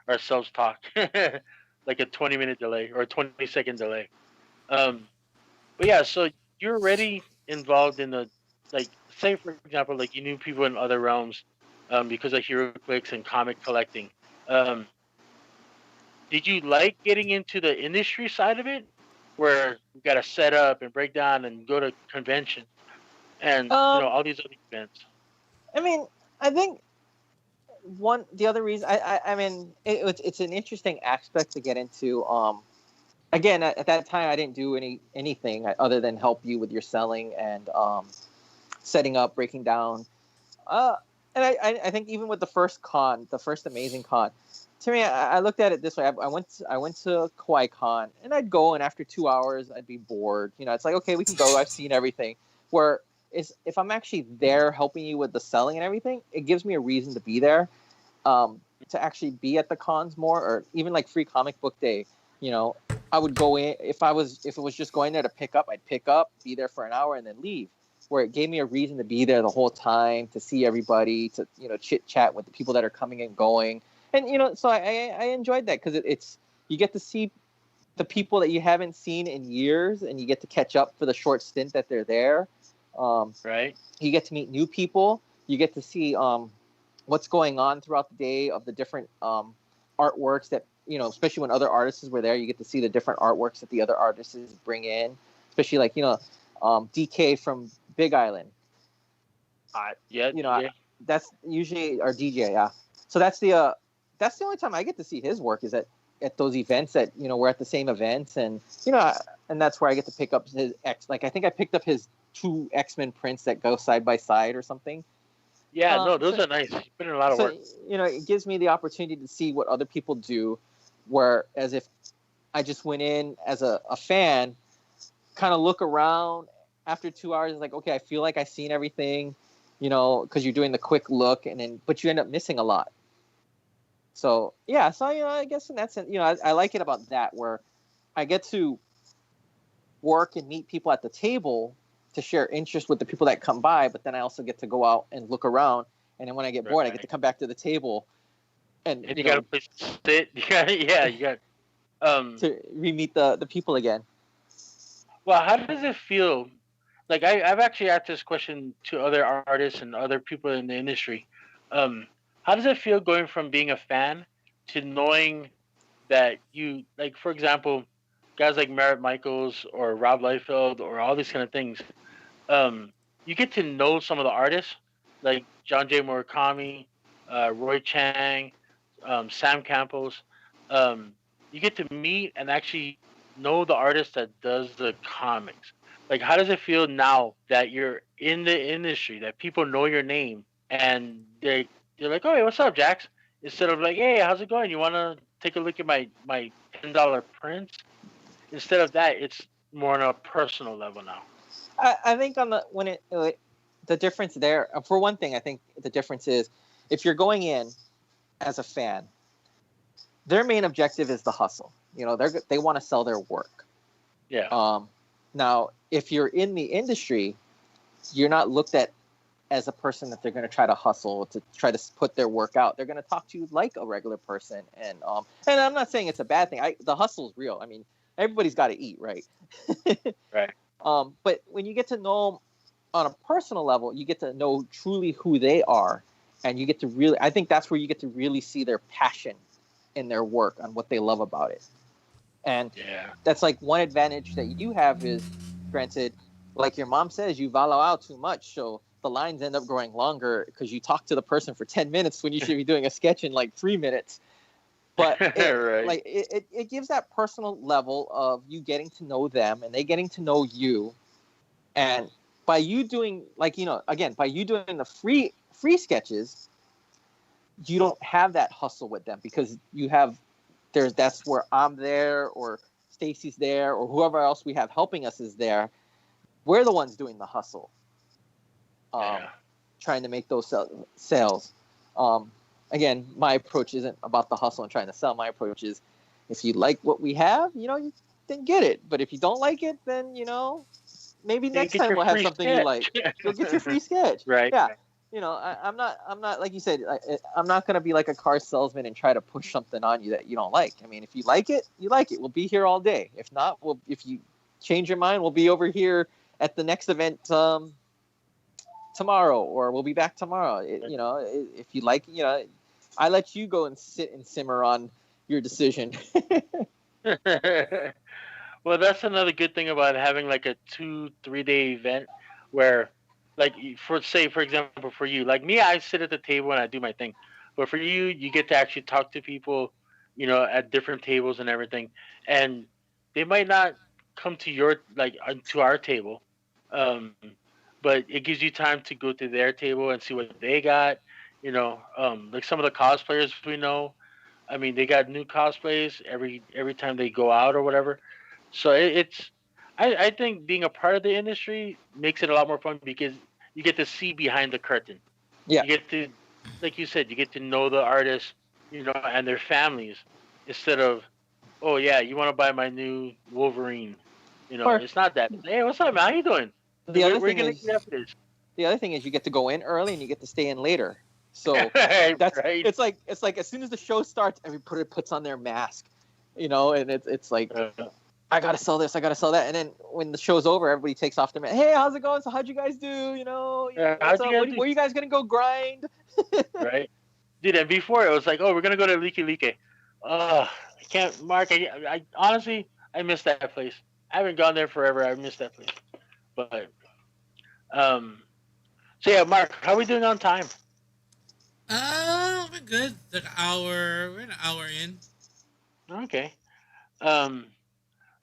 ourselves talk, like a 20-minute delay or a 20-second delay. But yeah, so you're already involved in the, like, say for example, like you knew people in other realms, because of HeroClix and comic collecting. Um, did you like getting into the industry side of it, where you got to set up and break down and go to conventions and Um, all these other events? I mean, I think the other reason I mean it's an interesting aspect to get into. Again, at that time I didn't do anything other than help you with your selling and setting up, breaking down. Uh, and I think even with the first con, the first amazing con, to me I looked at it this way. I went to Kauai Con and I'd go, and after 2 hours I'd be bored. It's like, okay, we can go. I've seen everything. Where is if I'm actually there helping you with the selling and everything, it gives me a reason to be there, to actually be at the cons more, or even like Free Comic Book Day. I would go in if it was just going there to pick up. I'd pick up, be there for an hour, and then leave. Where it gave me a reason to be there the whole time, to see everybody, to chit chat with the people that are coming and going, and so I enjoyed that because it's you get to see the people that you haven't seen in years, and you get to catch up for the short stint that they're there. Right. You get to meet new people. You get to see what's going on throughout the day of the different artworks that especially when other artists were there. You get to see the different artworks that the other artists bring in, especially like DK from Big Island. Yeah. Yeah. That's usually our DJ. Yeah, so that's the only time I get to see his work is at those events that we're at the same events, and and that's where I get to pick up his like I think I picked up his 2 X-Men prints that go side by side or something. Yeah. No, those are nice. You put in a lot of work. It gives me the opportunity to see what other people do, whereas if I just went in as a fan, kind of look around after 2 hours, it's like, okay, I feel like I've seen everything, because you're doing the quick look, but you end up missing a lot. So yeah, so I guess in that sense, I like it about that, where I get to work and meet people at the table to share interest with the people that come by, but then I also get to go out and look around, and then when I get bored, I get to come back to the table, and you got a place to sit. You got to re-meet the people again. Well, how does it feel? Like I've actually asked this question to other artists and other people in the industry. How does it feel going from being a fan to knowing that you, like, for example, guys like Merritt Michaels or Rob Liefeld or all these kind of things, you get to know some of the artists, like John J. Murakami, Roy Chang, Sam Campos. You get to meet and actually know the artist that does the comics. Like, how does it feel now that you're in the industry, that people know your name, and they're like, "Oh, hey, what's up, Jax?" Instead of like, "Hey, how's it going? You want to take a look at my $10 prints?" Instead of that, it's more on a personal level now. I think on the difference there, for one thing, I think the difference is if you're going in as a fan, their main objective is the hustle. They want to sell their work. Yeah. Now, if you're in the industry, you're not looked at as a person that they're going to try to hustle to try to put their work out. They're going to talk to you like a regular person, and I'm not saying it's a bad thing. The hustle is real. I mean, everybody's got to eat, right? Right. But when you get to know them on a personal level, you get to know truly who they are, and you get to really. I think that's where you get to really see their passion in their work, on what they love about it. And that's like one advantage that you do have is, granted, like your mom says, you value out too much, so the lines end up growing longer because you talk to the person for 10 minutes when you should be doing a sketch in like 3 minutes. But it gives that personal level of you getting to know them and they getting to know you. And by you doing by you doing the free sketches, you don't have that hustle with them, because that's where I'm there, or Stacy's there, or whoever else we have helping us is there. We're the ones doing the hustle, trying to make those sales. Again, my approach isn't about the hustle and trying to sell. My approach is, if you like what we have, then get it. But if you don't like it, then maybe next time we'll have something you like. You'll get your free sketch. Right. Yeah. I'm not like you said. I'm not gonna be like a car salesman and try to push something on you that you don't like. I mean, if you like it, you like it. We'll be here all day. If not, if you change your mind, we'll be over here at the next event tomorrow, or we'll be back tomorrow. If you like, I let you go and sit and simmer on your decision. Well, that's another good thing about having like a 2-3 day event where, like, for example, for you, like me, I sit at the table and I do my thing. But for you, you get to actually talk to people, at different tables and everything, and they might not come to to our table, um, but it gives you time to go to their table and see what they got. Like some of the cosplayers we know. I mean, they got new cosplays every time they go out or whatever. So I think being a part of the industry makes it a lot more fun because you get to see behind the curtain. Yeah. You get to, like you said, you get to know the artists, and their families, instead of, oh yeah, you want to buy my new Wolverine. It's not that. Hey, what's up, man? How you doing? The other We're thing gonna is, get after this. the other thing is you get to go in early and you get to stay in later. So that's right. it's like as soon as the show starts, everybody puts on their mask, and it's like, I gotta sell this, I gotta sell that, and then when the show's over, everybody takes off their mask. Hey, how's it going? So how'd you guys do? What's up? Where you guys gonna go grind? Right, dude. And before it was like, oh, we're gonna go to Liki Like. I can't, Mark. I honestly, I miss that place. I haven't gone there forever. I miss that place. But so yeah, Mark, how are we doing on time? We're good. Like an hour. We're an hour in. Okay.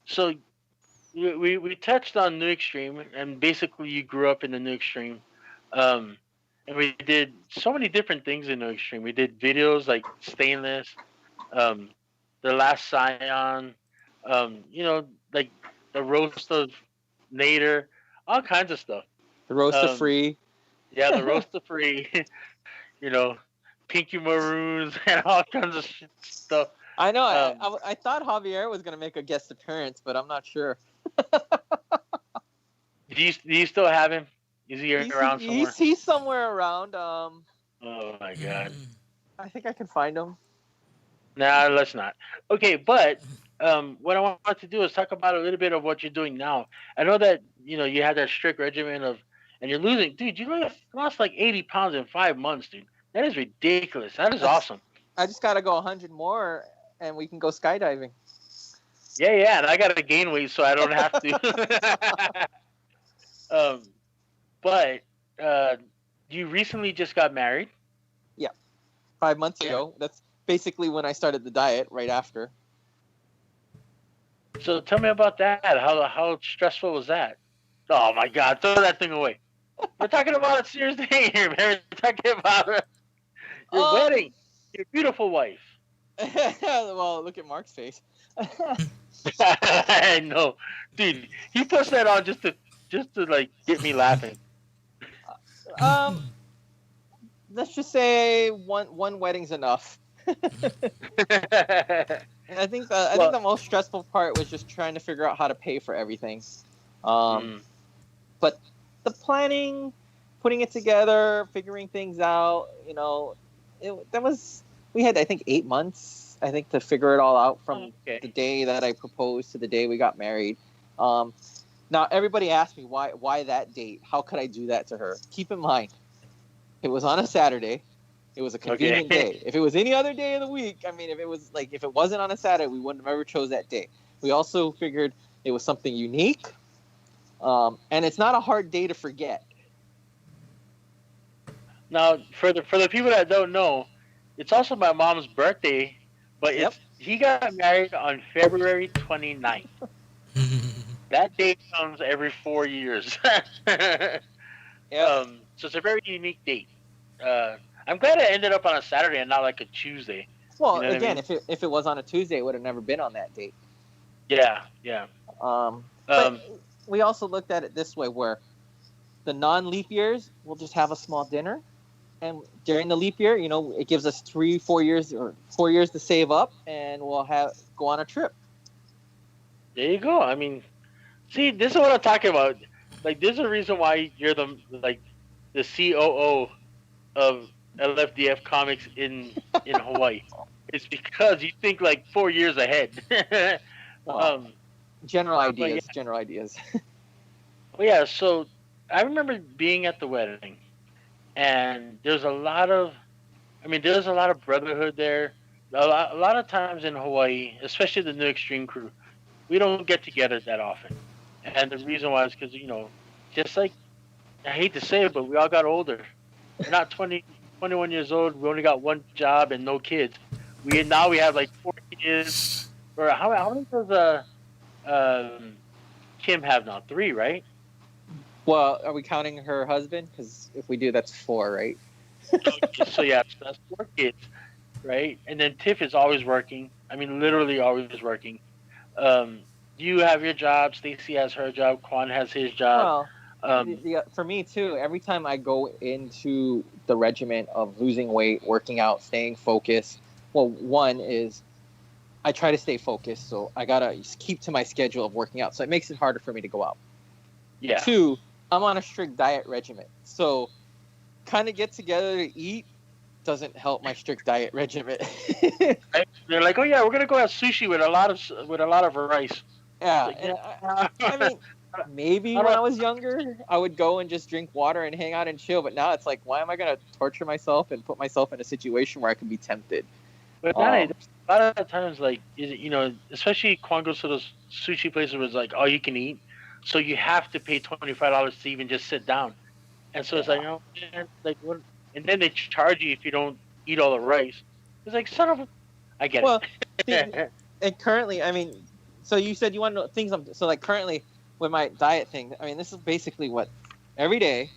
So we touched on New Extreme, and basically you grew up in the New Extreme. And we did so many different things in New Extreme. We did videos like Stainless, The Last Scion, like the roast of Nader, all kinds of stuff. The roaster free. Yeah, the roast of free. Pinky Maroons and all kinds of stuff. I know. I thought Javier was gonna make a guest appearance, but I'm not sure. Do you still have him? Is he around somewhere? He's somewhere around. Oh my god. I think I can find him. Nah, let's not. Okay, but what I want to do is talk about a little bit of what you're doing now. I know that you had that strict regimen and you're losing, dude. You lost like 80 pounds in 5 months, dude. That is ridiculous. That is awesome. I just gotta go 100 more, and we can go skydiving. Yeah, and I gotta gain weight so I don't have to. But you recently just got married? Yeah, 5 months ago. That's basically when I started the diet. Right after. So tell me about that. How stressful was that? Oh my God! Throw that thing away. We're talking about a serious thing here, man. We're talking about your wedding, your beautiful wife. Well, look at Mark's face. I know, dude. He puts that on just to like get me laughing. Let's just say one wedding's enough. And I think the most stressful part was just trying to figure out how to pay for everything. But the planning, putting it together, figuring things out, we had, I think, 8 months, to figure it all out from the day that I proposed to the day we got married. Now, everybody asked me why that date? How could I do that to her? Keep in mind, it was on a Saturday. It was a convenient day. If it was any other day of the week, if it wasn't on a Saturday, we wouldn't have ever chose that day. We also figured it was something unique, and it's not a hard day to forget. Now, for the people that don't know, it's also my mom's birthday, but he got married on February 29th. That date comes every 4 years. So it's a very unique date. I'm glad it ended up on a Saturday and not like a Tuesday. Well, again, if it was on a Tuesday, it would have never been on that date. Yeah. But we also looked at it this way, where the non-leap years, we'll just have a small dinner, and during the leap year, it gives us 4 years to save up, and we'll go on a trip. There you go. I mean, see, this is what I'm talking about. Like, there's a reason why you're the COO of LFDF Comics in Hawaii. It's because you think like 4 years ahead. Wow. General yeah. ideas. General ideas. Well, yeah. So I remember being at the wedding, and there's a lot of, I mean, there's a lot of brotherhood there. A lot of times in Hawaii, especially the New Extreme crew, we don't get together that often. And the reason why is because, just like, I hate to say it, but we all got older. We're not 21 years old. We only got one job and no kids. We have like 4 kids. Or how many does um, Kim have now? Three, right? Well, are we counting her husband? Because if we do, that's 4, right? So yeah, so that's 4 kids, right? And then Tiff is always working. I mean, literally always working. Um, you have your job. Stacy has her job. Quan has his job. Well, for me too. Every time I go into the regiment of losing weight, working out, staying focused. Well, one is I try to stay focused, so I gotta keep to my schedule of working out. So it makes it harder for me to go out. Yeah. 2, I'm on a strict diet regimen, so kind of get together to eat doesn't help my strict diet regimen. Right? They're like, oh yeah, we're gonna go have sushi with a lot of rice. Yeah, Like, and I mean, maybe when I was younger, I would go and just drink water and hang out and chill. But now it's like, why am I gonna torture myself and put myself in a situation where I could be tempted? But a lot of times, like, especially Quan goes to those sushi places where it's like all you can eat, so you have to pay $25 to even just sit down. And so it's like, oh man, like what? And then they charge you if you don't eat all the rice. It's like, son of a, I get it. And currently, I mean, so you said you want to know things. So like currently with my diet thing, I mean, this is basically what every day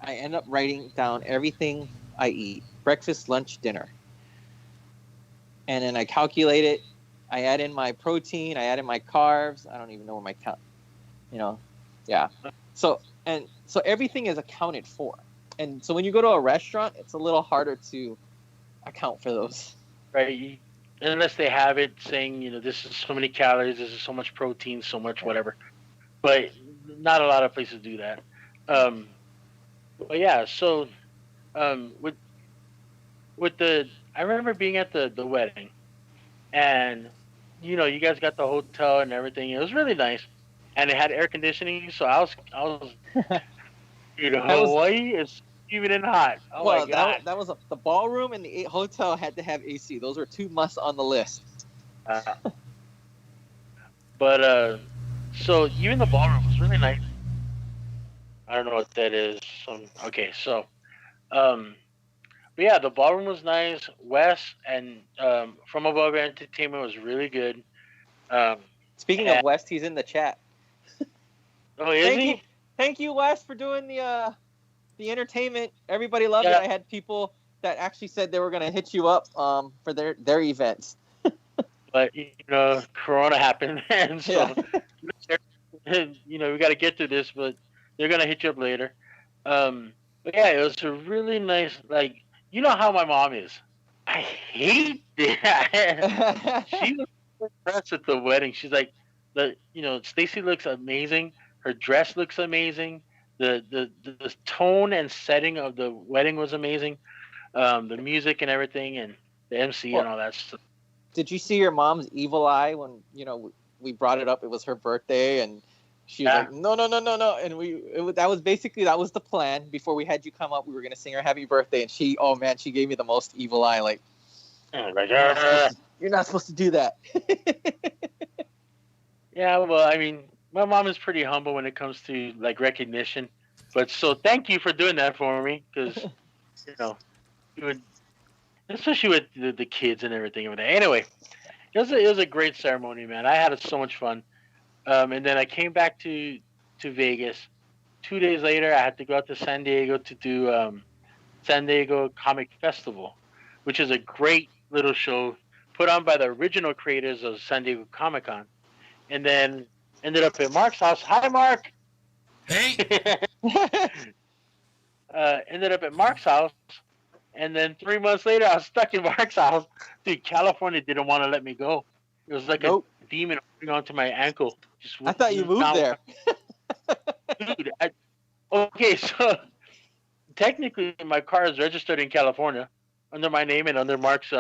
I end up writing down everything I eat: breakfast, lunch, dinner. And then I calculate it. I add in my protein. I add in my carbs. I don't even know what my count. Yeah. So everything is accounted for. And so when you go to a restaurant, it's a little harder to account for those. Right. Unless they have it saying, this is so many calories, this is so much protein, so much whatever. But not a lot of places do that. But yeah, so I remember being at the wedding, and you guys got the hotel and everything. It was really nice, and it had air conditioning. So I was Hawaii is even in hot. Oh my God. That was the ballroom and the hotel had to have AC. Those were 2 musts on the list. But so even the ballroom was really nice. I don't know what that is. Okay, so but yeah, the ballroom was nice. Wes and From Above Entertainment was really good. Speaking of West, he's in the chat. Oh, is he? Thank you, Wes, for doing the entertainment. Everybody loved it. I had people that actually said they were going to hit you up for their events. But Corona happened, and so we got to get through this. But they're going to hit you up later. But yeah, it was a really nice, like, you know how my mom is. I hate that. She was impressed at the wedding. She's like, Stacy looks amazing. Her dress looks amazing. The tone and setting of the wedding was amazing. The music and everything, and the MC and all that stuff. Did you see your mom's evil eye when we brought it up? It was her birthday, and she was like, no, and that was the plan. Before we had you come up, we were gonna sing her happy birthday, and she gave me the most evil eye. Like, you're not supposed to do that. Yeah, well, I mean, my mom is pretty humble when it comes to like recognition, but so thank you for doing that for me, because especially with the kids and everything over there. Anyway, it was a great ceremony, man. I had so much fun. And then I came back to Vegas. 2 days later, I had to go out to San Diego to do San Diego Comic Festival, which is a great little show put on by the original creators of San Diego Comic Con. And then ended up at Mark's house. Hi, Mark. Hey. Ended up at Mark's house. And then 3 months later, I was stuck in Mark's house. Dude, California didn't want to let me go. It was like a demon holding onto my ankle. I thought you moved there. Dude, okay, so technically my car is registered in California under my name and under Mark's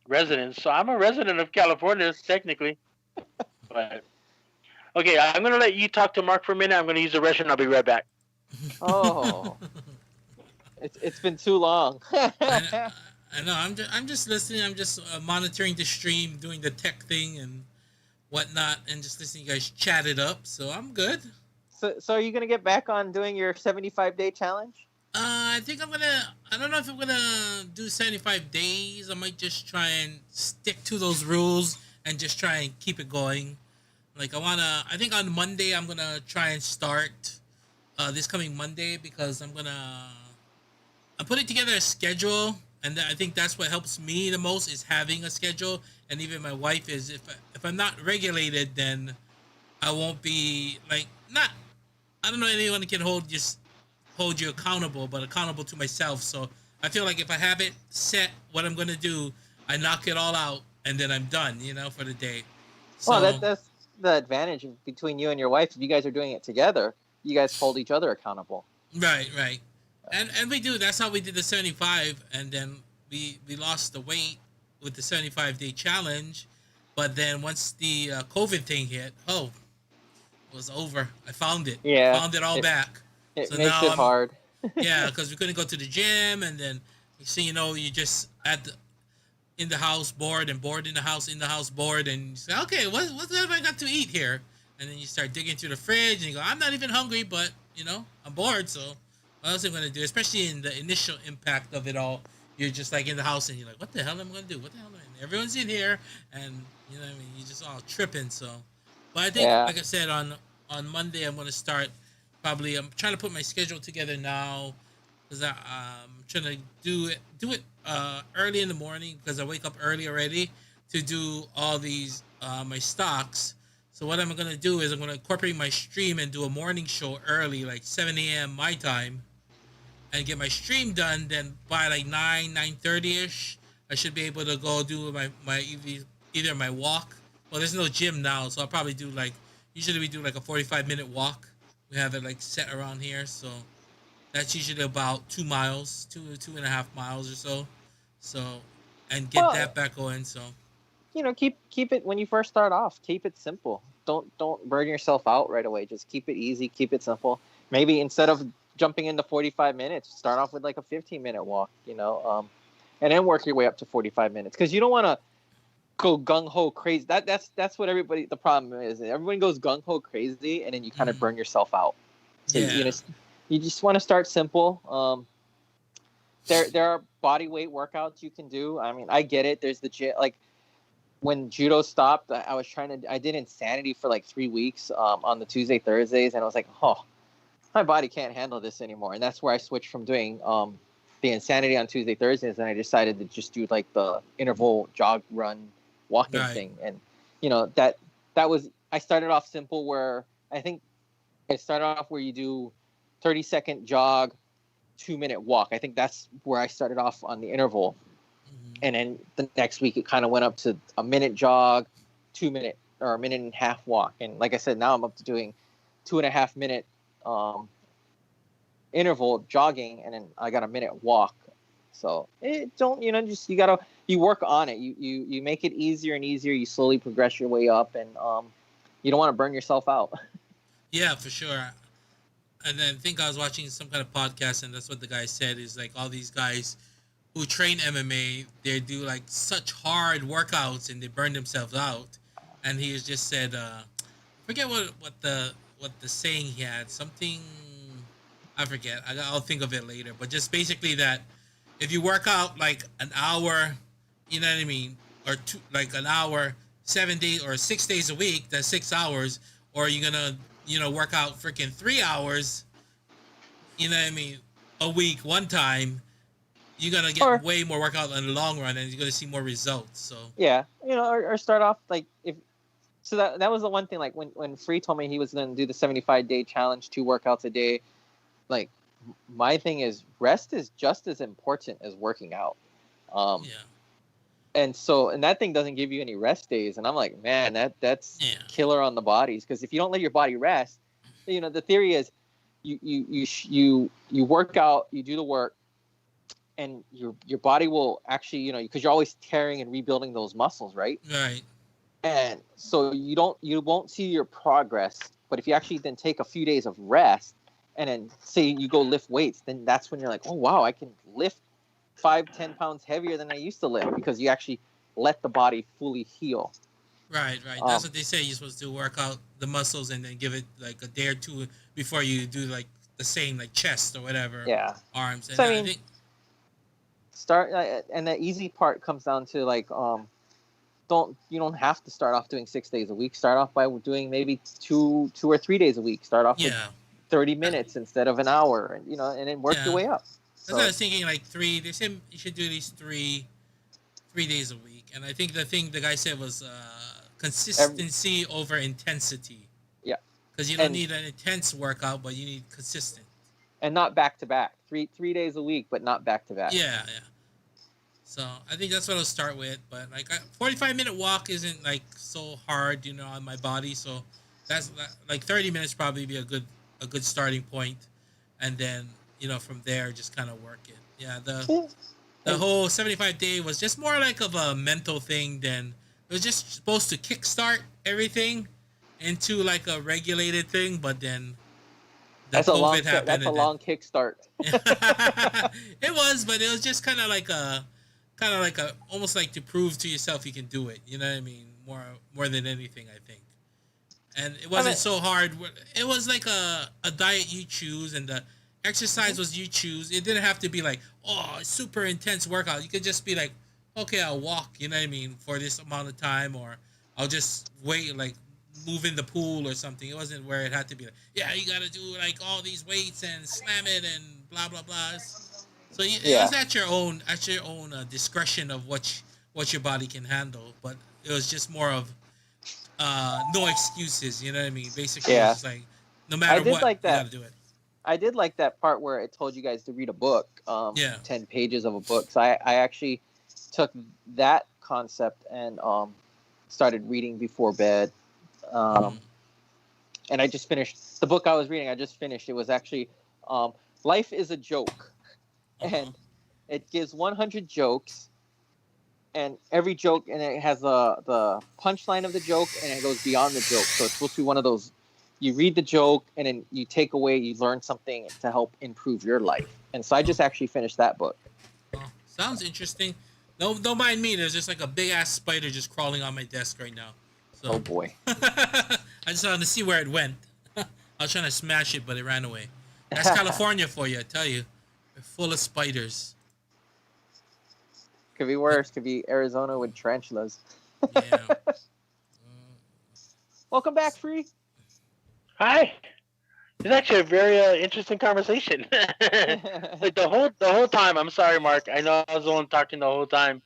residence. So I'm a resident of California, technically. But okay, I'm gonna let you talk to Mark for a minute. I'm gonna use the restroom. I'll be right back. Oh, it's been too long. I, I know. I'm just listening. I'm just monitoring the stream, doing the tech thing and whatnot, and just listening. You guys chat it up, so I'm good. So are you gonna get back on doing your 75-day challenge? I think I'm gonna. I don't know if I'm gonna do 75 days. I might just try and stick to those rules and just try and keep it going. Like I wanna. I think on Monday I'm gonna try and start this coming Monday because I'm putting together a schedule, and I think that's what helps me the most is having a schedule. And even my wife is if I'm not regulated, then I won't be like not. I don't know anyone can hold you accountable, but accountable to myself. So I feel like if I have it set, what I'm gonna do, I knock it all out, and then I'm done. For the day. So Well, that's the advantage between you and your wife. If you guys are doing it together, you guys hold each other accountable. right, and we do. That's how we did the 75, and then we lost the weight with the 75-day challenge. But then once the COVID thing hit, it was over. I found it. Yeah, Found it all back. It So makes now it hard. yeah, because we couldn't go to the gym, and then you just in the house bored and bored in the house bored, and you say, okay, what have I got to eat here? And then you start digging through the fridge, and you go, I'm not even hungry, but I'm bored, so what else am I gonna do? Especially in the initial impact of it all, you're just like in the house, and you're like, what the hell am I gonna do? What the hell am I? Everyone's in here, and what I mean, you're just all tripping. So, but I think, Yeah. like I said, on Monday, I'm gonna start. Probably, I'm trying to put my schedule together now because I'm trying to do it early in the morning because I wake up early already to do all these my stocks. So what I'm gonna do is I'm gonna incorporate my stream and do a morning show early, like 7 a.m. my time, and get my stream done. Then by like 9:30 ish, I should be able to go do my either my walk. Well, there's no gym now, so I'll probably do like usually we do like a 45-minute walk. We have it like set around here, so that's usually about 2 miles, 2.5 miles or so. So, and get Well, that back going. So, keep it when you first start off. Keep it simple. Don't burn yourself out right away. Just keep it easy. Keep it simple. Maybe instead of jumping into 45 minutes, start off with like a 15-minute walk. And then work your way up to 45 minutes because you don't want to go gung ho crazy. That's what everybody. The problem is everyone goes gung ho crazy, and then you kind of burn yourself out. So yeah, you just want to start simple. There are body weight workouts you can do. I mean, I get it. There's the gym. Like when judo stopped, I did Insanity for like 3 weeks on the Tuesday Thursdays, and I was like, oh, my body can't handle this anymore. And that's where I switched from doing the Insanity on Tuesday Thursdays, and I decided to just do like the interval jog run walking Right. thing. And that was, I started off simple where I think it started off where you do 30-second jog, 2-minute walk. I think that's where I started off on the interval. And then the next week it kind of went up to a minute jog, 2-minute or a minute and a half walk. And like I said, now I'm up to doing 2.5-minute interval jogging, and then I got a minute walk. So you work on it. You make it easier and easier. You slowly progress your way up, and you don't want to burn yourself out. yeah, for sure. And then I think I was watching some kind of podcast, and that's what the guy said is like all these guys who train MMA, they do like such hard workouts and they burn themselves out. And he just said, forget what the saying he had. Something I forget. I'll think of it later. But just basically that if you work out like an hour, you know what I mean, or like an hour, 7 days or 6 days a week, that's 6 hours, or you're gonna work out freaking 3 hours, you know what I mean, a week one time, you're gonna get way more workout in the long run, and you're gonna see more results. So yeah, or start off like that was the one thing. Like when Free told me he was gonna do the 75-day challenge, 2 workouts a day, like my thing is rest is just as important as working out. yeah. And that thing doesn't give you any rest days, and I'm like, man, that's killer on the bodies, because if you don't let your body rest, the theory is you work out, you do the work, and your body will actually, because you're always tearing and rebuilding those muscles, right? Right. And so you won't see your progress. But if you actually then take a few days of rest and then say you go lift weights, then that's when you're like, oh wow, I can lift 5-10 pounds heavier than I used to lift, because you actually let the body fully heal. Right. That's what they say. You're supposed to work out the muscles and then give it like a day or two before you do like the same, like chest or whatever. Yeah. Arms. And So I think start, and the easy part comes down to like you don't have to start off doing 6 days a week. Start off by doing maybe two or 3 days a week. Start off with 30 minutes instead of an hour, and and then work your way up. That's what I was thinking. Like they said you should do these three days a week, and I think the thing the guy said was consistency over intensity. Yeah, because you don't need an intense workout, but you need consistent. And not back to back. 3 days a week, but not back to back. Yeah. So I think that's what I'll start with. But like 45-minute walk isn't like so hard, on my body. So that's like 30 minutes probably be a good starting point, and then from there just kind of work it. Yeah, the whole 75-day was just more like of a mental thing than it was just supposed to kickstart everything into like a regulated thing, but then that's COVID happened. That's a long kickstart. It was, but it was just kind of like a almost like to prove to yourself you can do it. You know what I mean? More than anything, I think. And it wasn't so hard. It was like a diet you choose, and the exercise was you choose. It didn't have to be like, oh, super intense workout. You could just be like, okay, I'll walk, you know what I mean, for this amount of time, or I'll just wait, like move in the pool or something. It wasn't where it had to be like, yeah, you got to do like all these weights and slam it and blah, blah, blah. So it was at your own discretion of what your body can handle. But it was just more of no excuses, you know what I mean? Basically, it's like no matter what, you got to do it. I did like that part where it told you guys to read a book, 10 pages of a book. So I actually took that concept and started reading before bed. And I just finished the book I was reading. I just finished. It was actually Life is a Joke. And it gives 100 jokes. And every joke, and it has the punchline of the joke, and it goes beyond the joke. So it's supposed to be one of those, you read the joke, and then you take away, you learn something to help improve your life. And so I just actually finished that book. Oh, sounds interesting. Don't mind me. There's just like a big ass spider just crawling on my desk right now. So, oh boy. I just wanted to see where it went. I was trying to smash it, but it ran away. That's California for you, I tell you. They're full of spiders. Could be worse. Could be Arizona with tarantulas. Yeah. Welcome back, Free. Hi. It's actually a very interesting conversation. Like the whole time. I'm sorry, Mark. I know I was the one talking the whole time.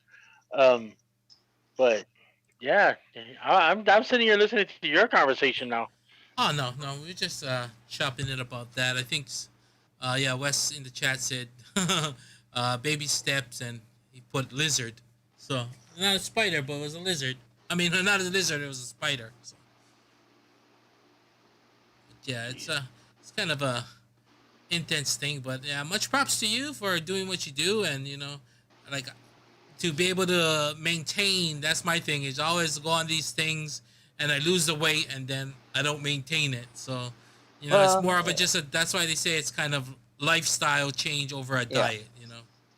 But yeah, I'm sitting here listening to your conversation now. Oh no, we're just chopping it about that. I think, Wes in the chat said, baby steps, and he put lizard. So not a spider, but it was a lizard. I mean, not a lizard, it was a spider. So. Yeah, it's kind of a intense thing, but yeah, much props to you for doing what you do, and like to be able to maintain. That's my thing, is always go on these things and I lose the weight and then I don't maintain it. So it's more of that's why they say it's kind of lifestyle change over a diet.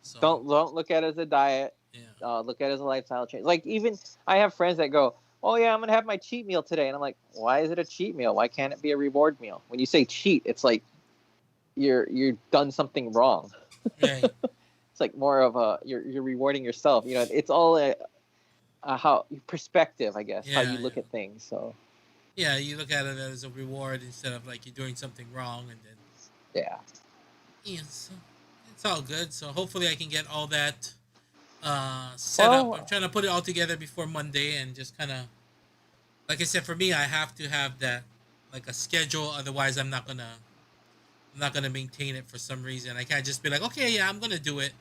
So don't look at it as a diet. Look at it as a lifestyle change. Like, even I have friends that go, oh yeah, I'm gonna have my cheat meal today, and I'm like, why is it a cheat meal? Why can't it be a reward meal? When you say cheat, it's like you're done something wrong. Right. It's like more of you're rewarding yourself. It's all how perspective, I guess, how you look at things. So yeah, you look at it as a reward instead of like you're doing something wrong, and then so it's all good. So hopefully I can get all that set up. I'm trying to put it all together before Monday, and just kind of, like I said, for me, I have to have that like a schedule. Otherwise, I'm not gonna maintain it for some reason. I can't just be like, okay, yeah, I'm gonna do it,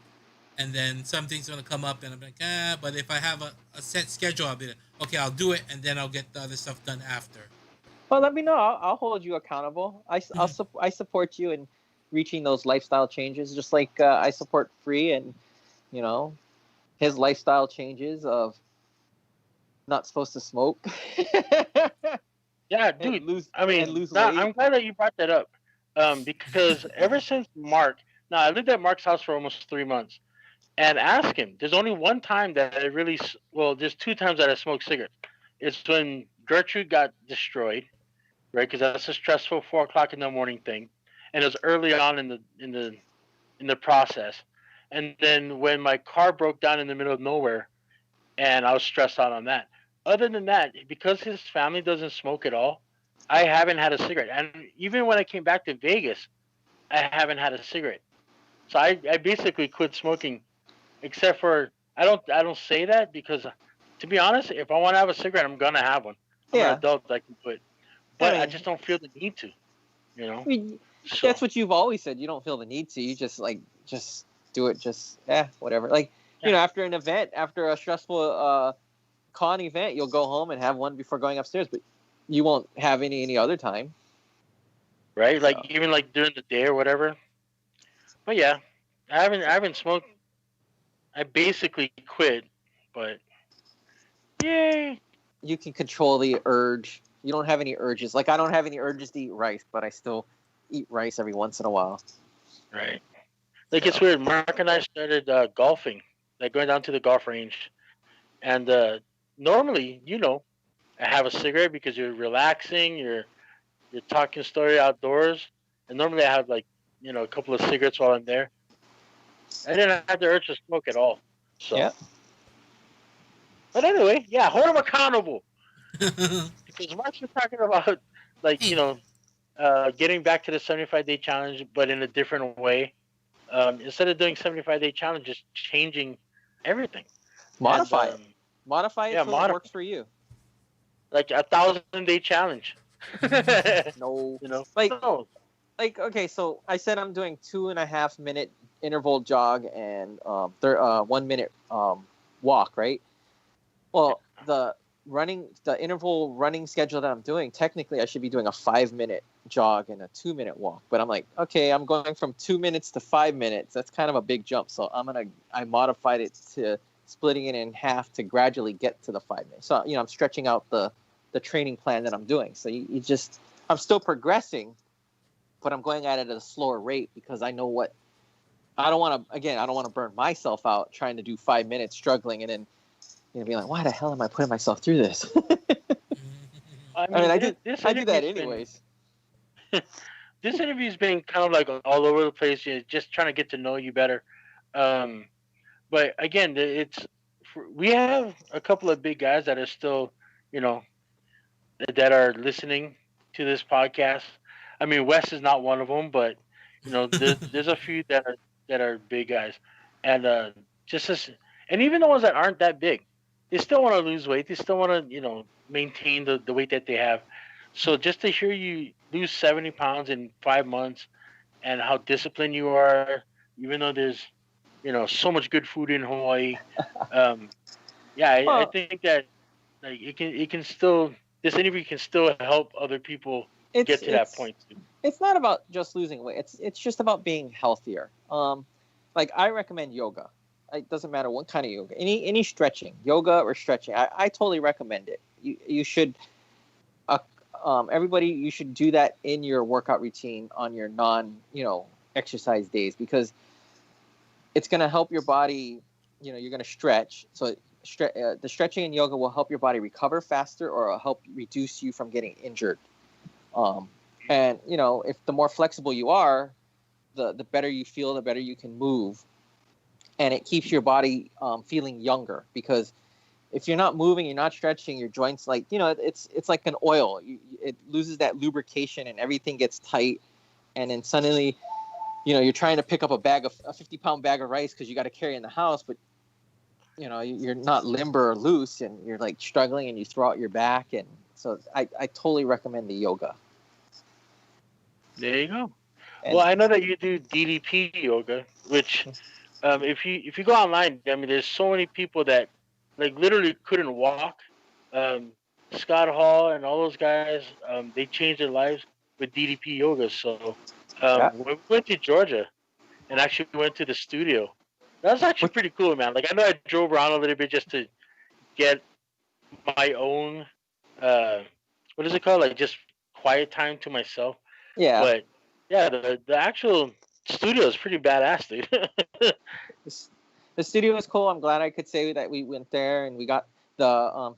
and then something's gonna come up, and I'm like, But if I have a set schedule, I'll be like, okay, I'll do it, and then I'll get the other stuff done after. Well, let me know. I'll hold you accountable. I support you in reaching those lifestyle changes, just like I support Free and his lifestyle changes of not supposed to smoke. Yeah, and dude. lose I mean, and lose nah, weight. I'm glad that you brought that up. Because ever since Mark, now I lived at Mark's house for almost 3 months, and ask him. There's only one time that I really, well, there's two times that I smoked cigarettes. It's when Gertrude got destroyed, right? Because that's a stressful 4 o'clock in the morning thing, and it was early on in the process. And then when my car broke down in the middle of nowhere, and I was stressed out on that. Other than that, because his family doesn't smoke at all, I haven't had a cigarette. And even when I came back to Vegas, I haven't had a cigarette. So I basically quit smoking, except for I don't say that because, to be honest, if I want to have a cigarette, I'm gonna have one. I'm an Yeah. adult, I can quit, but I just don't feel the need to, you know. I mean, So that's what you've always said. You don't feel the need to. You just do it. Just whatever. Like Yeah. after an event, after a stressful con event, you'll go home and have one before going upstairs, but you won't have any other time. right, like even like during the day or whatever. But yeah, I haven't smoked. I basically quit, but yay. You can control the urge. You don't have any urges. Like I don't have any urges to eat rice, but I still eat rice every once in a while. Right. Like it's So, weird. Mark and I started golfing, like going down to the golf range, and normally, I have a cigarette because you're relaxing, you're talking story outdoors, and normally I have like a couple of cigarettes while I'm there. I didn't have the urge to smoke at all. So, yeah. but anyway, yeah, hold them accountable because Mark's been talking about like getting back to the 75-day challenge, but in a different way. Instead of doing 75-day challenge, just changing everything. Modify And, it. Modify it so it works for you. Like 1,000-day challenge. No. Like okay, so I said I'm doing 2.5 minute interval jog and 1 minute walk, right? Well, the interval running schedule that I'm doing, technically I should be doing a 5-minute jog and a 2-minute walk. But I'm like, okay, I'm going from 2 minutes to 5 minutes. That's kind of a big jump. So I modified it to splitting it in half to gradually get to the 5 minutes. So, I'm stretching out the training plan that I'm doing. So I'm still progressing, but I'm going at it at a slower rate because I know I don't want to burn myself out trying to do 5 minutes struggling and then be like, why the hell am I putting myself through this? I do that anyways. This interview's been kind of like all over the place, just trying to get to know you better. But again, we have a couple of big guys that are still, that are listening to this podcast. I mean, Wes is not one of them, but there's a few that are big guys, and and even the ones that aren't that big, they still want to lose weight. They still want to maintain the weight that they have. So just to hear you lose 70 pounds in 5 months, and how disciplined you are, even though there's so much good food in Hawaii. I think that like it can still, this interview can still help other people get to that point too. It's not about just losing weight. It's just about being healthier. Like I recommend yoga. It doesn't matter what kind of yoga. Any stretching, yoga or stretching. I totally recommend it. You should. Everybody, you should do that in your workout routine on your exercise days because it's going to help your body. You're going to stretch. So the stretching and yoga will help your body recover faster or help reduce you from getting injured. And if the more flexible you are, the better you feel, the better you can move, and it keeps your body feeling younger because if you're not moving, you're not stretching, your joints it's like an oil. It loses that lubrication and everything gets tight, and then suddenly, you're trying to pick up a 50-pound bag of rice because you got to carry it in the house, but you're not limber or loose, and you're like struggling, and you throw out your back, and so I totally recommend the yoga. There you go. Well, I know that you do DDP yoga, which if you go online, I mean, there's so many people that like literally couldn't walk. Scott Hall and all those guys, they changed their lives with DDP yoga. So we went to Georgia and actually went to the studio. That was actually pretty cool, man. Like I know I drove around a little bit just to get my own, uh, what is it called? Like just quiet time to myself. Yeah. But yeah, the actual studio is pretty badass, dude. This- The studio was cool. I'm glad I could say that we went there and we got the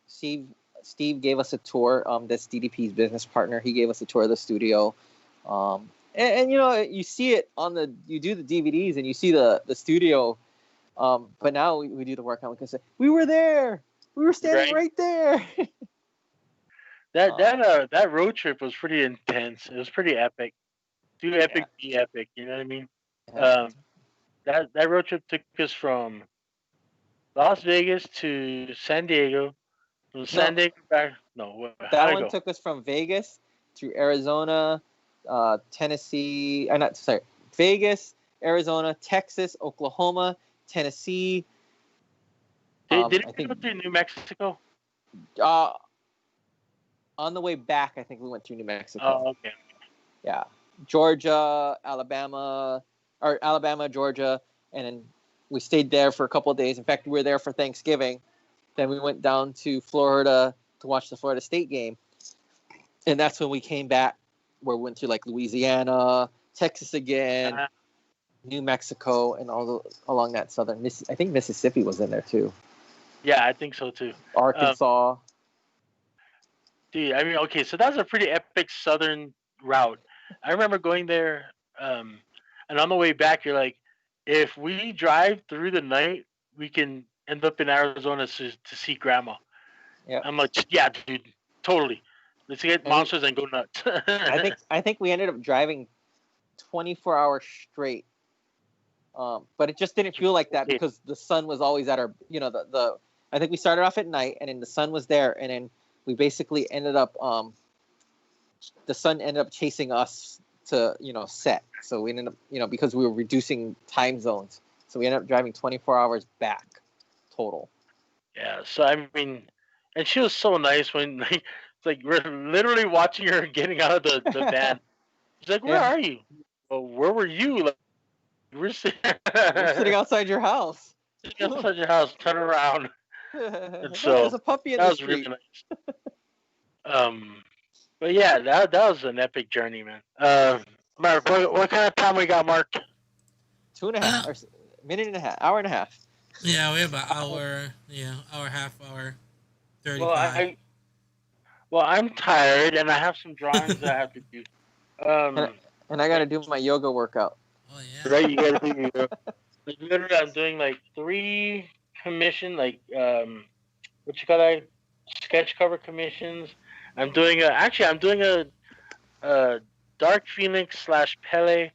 Steve. Steve gave us a tour. This DDP's business partner. He gave us a tour of the studio. And you know, you see it on you do the DVDs and you see the studio. But now we do the work and we can say we were there. We were standing right there. That road trip was pretty intense. It was pretty epic. Do epic, be epic. You know what I mean? Yeah. That road trip took us from Las Vegas to San Diego. From San Diego back. No, that one took us from Vegas through Arizona, Tennessee. Not sorry, Vegas, Arizona, Texas, Oklahoma, Tennessee. Did it go through New Mexico? On the way back, I think we went through New Mexico. Oh, okay. Yeah, Georgia, Alabama, Georgia, and then we stayed there for a couple of days. In fact, we were there for Thanksgiving. Then we went down to Florida to watch the Florida State game, and that's when we came back. Where we went to like Louisiana, Texas again, New Mexico, and all along that southern. I think Mississippi was in there too. Yeah, I think so too. Arkansas. Dude, I mean, okay, so that's a pretty epic southern route. I remember going there, and on the way back, you're like, if we drive through the night, we can end up in Arizona to see Grandma. Yeah, I'm like, yeah, dude, totally. Let's get monsters and go nuts. I think we ended up driving 24 hours straight, but it just didn't feel like that because the sun was always at our, you know, the. I think we started off at night, and then the sun was there, and then we basically ended up the sun ended up chasing us to, you know, set. So we ended up, you know, because we were reducing time zones, so we ended up driving 24 hours back total. Yeah, so I mean, and she was so nice when it's like we're literally watching her getting out of the van. She's like, where are you? Well, where were you? Like, we're sitting outside your house. Sitting outside your house, turn around. And so there's a puppy in the street. Really nice. But yeah, that was an epic journey, man. Mark, what kind of time we got, Mark? 2.5 or minute and a half, hour and a half. Yeah, we have an hour. Yeah, hour, half hour, 35. Well, I'm tired and I have some drawings that I have to do. And I got to do my yoga workout. Oh yeah. Right, you got to do yoga. Like, literally, I'm doing like 3 commission, like what you call that, sketch cover commissions. I'm doing a Dark Phoenix / Pele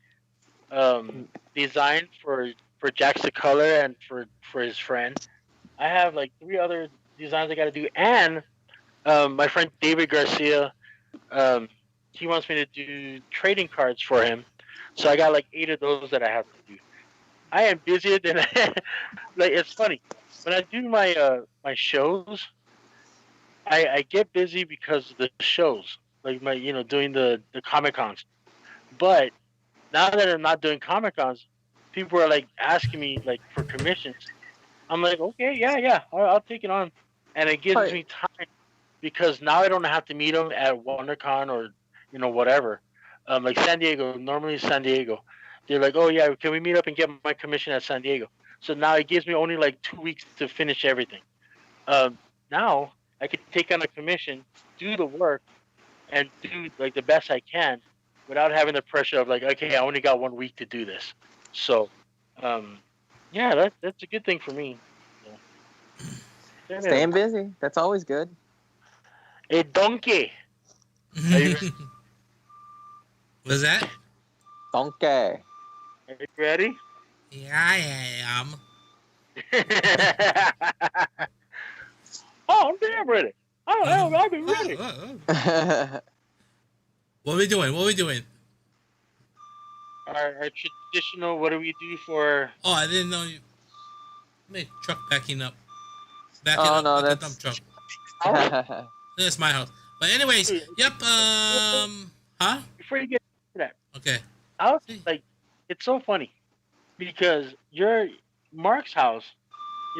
design for Jax the Color and for his friend. I have like 3 other designs I got to do, and my friend David Garcia, he wants me to do trading cards for him, so I got like 8 of those that I have to do. I am busier than like, it's funny when I do my my shows. I get busy because of the shows, like my, you know, doing the Comic Cons. But now that I'm not doing Comic Cons, people are like asking me like for commissions. I'm like, okay, yeah, I'll take it on, and it gives me time because now I don't have to meet them at WonderCon or, you know, whatever. Like San Diego, normally San Diego, they're like, oh yeah, can we meet up and get my commission at San Diego? So now it gives me only like 2 weeks to finish everything. Now I could take on a commission, do the work, and do like the best I can without having the pressure of like, okay, I only got 1 week to do this. So, yeah, that's a good thing for me. Yeah. Staying busy, that's always good. A donkey. What's that? Donkey. Are you ready? Yeah, I am. Oh, I'm damn ready. Oh, I've been ready. What are we doing? Our traditional, what do we do for... Oh, I didn't know you... My truck backing up. No, that's... that's... dump truck. That's my house. But anyways, yep, huh? Before you get to that. Okay. I was like, it's so funny because Mark's house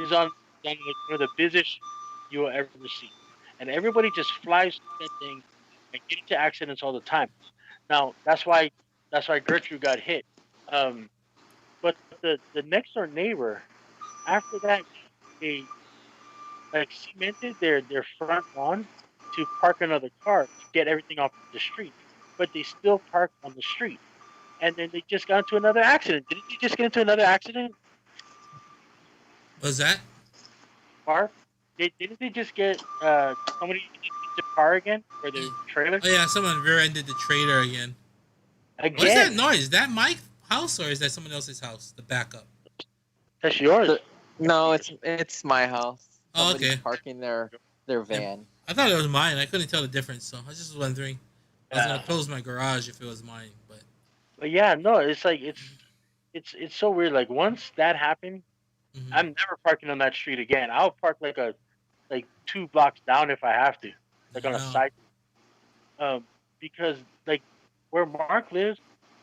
is on like one of the busiest you will ever see, and everybody just flies through that thing and get into accidents all the time. Now that's why Gertrude got hit. Um, but the next door neighbor after that they like cemented their front lawn to park another car to get everything off the street, but they still park on the street, and then they just got into another accident. Didn't they just get into another accident? Was that? Car? Didn't they just get somebody just hit the car again or their trailer Oh yeah, someone rear-ended the trailer again. What is that again? noise? Is that my house or is that someone else's house? The backup. That's yours. No, it's my house. Oh, Somebody's okay. parking their van. I thought it was mine. I couldn't tell the difference, so I was just wondering. I was gonna Yeah. close my garage if it was mine, but But yeah, no, it's like it's so weird. Like once that happened, mhm. I'm never parking on that street again. I'll park like 2 blocks down if I have to, like on a No. side. Um, because like where Mark lives,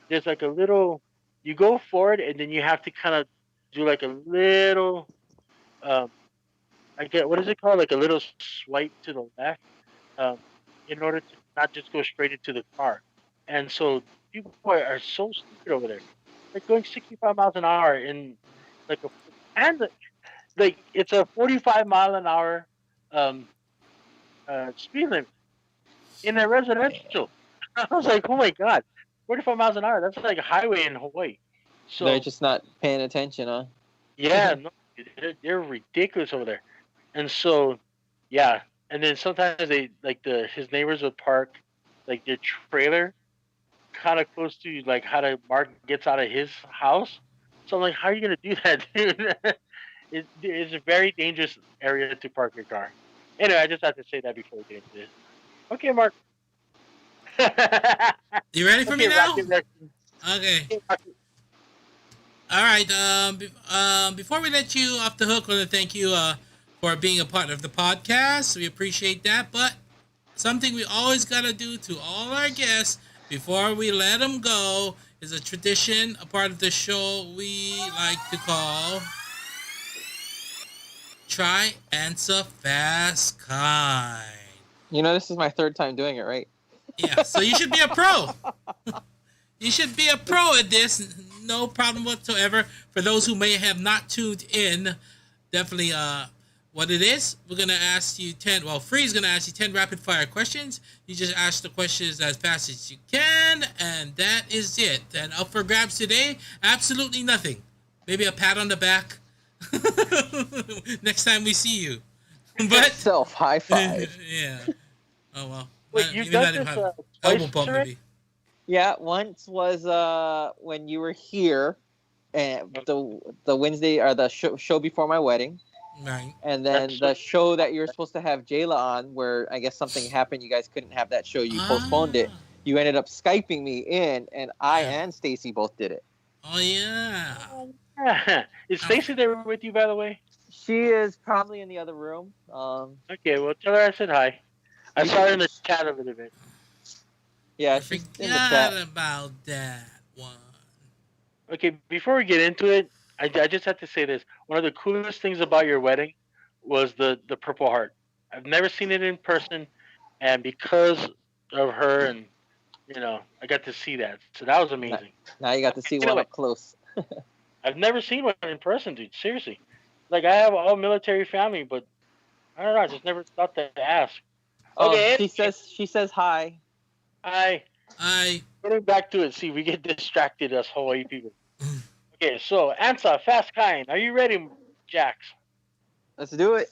there's like a little. You go forward and then you have to kind of do like a little. Um, I get what is it called? Like a little swipe to the left, um, in order to not just go straight into the car. And so people are so stupid over there. They're going 65 miles an hour in like a and like it's a 45-mile-an-hour um, speed limit in a residential. I was like, oh my god, 45 miles an hour. That's like a highway in Hawaii. They're So just not paying attention, huh? yeah, no, they're ridiculous over there. And so yeah, and then sometimes they like the his neighbors would park like their trailer kind of close to like how to Mark gets out of his house. So I'm like, how are you gonna do that, dude? It's a very dangerous area to park your car. Anyway, I just have to say that before we get into this. Okay, Mark. You ready for me Okay, now? Rocket Raccoon. Okay. Okay, Rocket- All right. Before we let you off the hook, I want to thank you for being a part of the podcast. We appreciate that. But something we always gotta do to all our guests before we let them go is a tradition, a part of the show we like to call Try Answer Fast Kind. You know, this is my third time doing it, right? Yeah, so you should be a pro. You should be a pro at this. No problem whatsoever. For those who may have not tuned in, definitely what it is, we're going to ask you 10, well, Free's going to ask you 10 rapid fire questions. You just ask the questions as fast as you can, and that is it. And up for grabs today, absolutely nothing. Maybe a pat on the back next time we see you. But Self high five. yeah. Oh well. Wait, you've done this elbow twice bump already? maybe. Yeah, once was when you were here, and the Wednesday or the show before my wedding, Right. and then That's the show that you were supposed to have Jayla on, where I guess something happened, you guys couldn't have that show, you postponed it. You ended up Skyping me in, and I Yeah. and Stacy both did it. Oh yeah. Is Stacy there with you, by the way? She is probably in the other room. Okay, well, tell her I said hi. I saw her in the chat a little bit. Yeah, I she's in the forgot chat. about that one. Okay, before we get into it, I just have to say this. One of the coolest things about your wedding was the Purple Heart. I've never seen it in person, and because of her, and I got to see that. So that was amazing. Now you got to see one Anyway. up close. I've never seen one in person, dude. Seriously. Like, I have all military family, but I don't know. I just never thought to ask. Oh, Okay, she says hi. Getting back to it. See, we get distracted as Hawaii people. Okay, so Ansa, fast kind. Are you ready, Jax? Let's do it.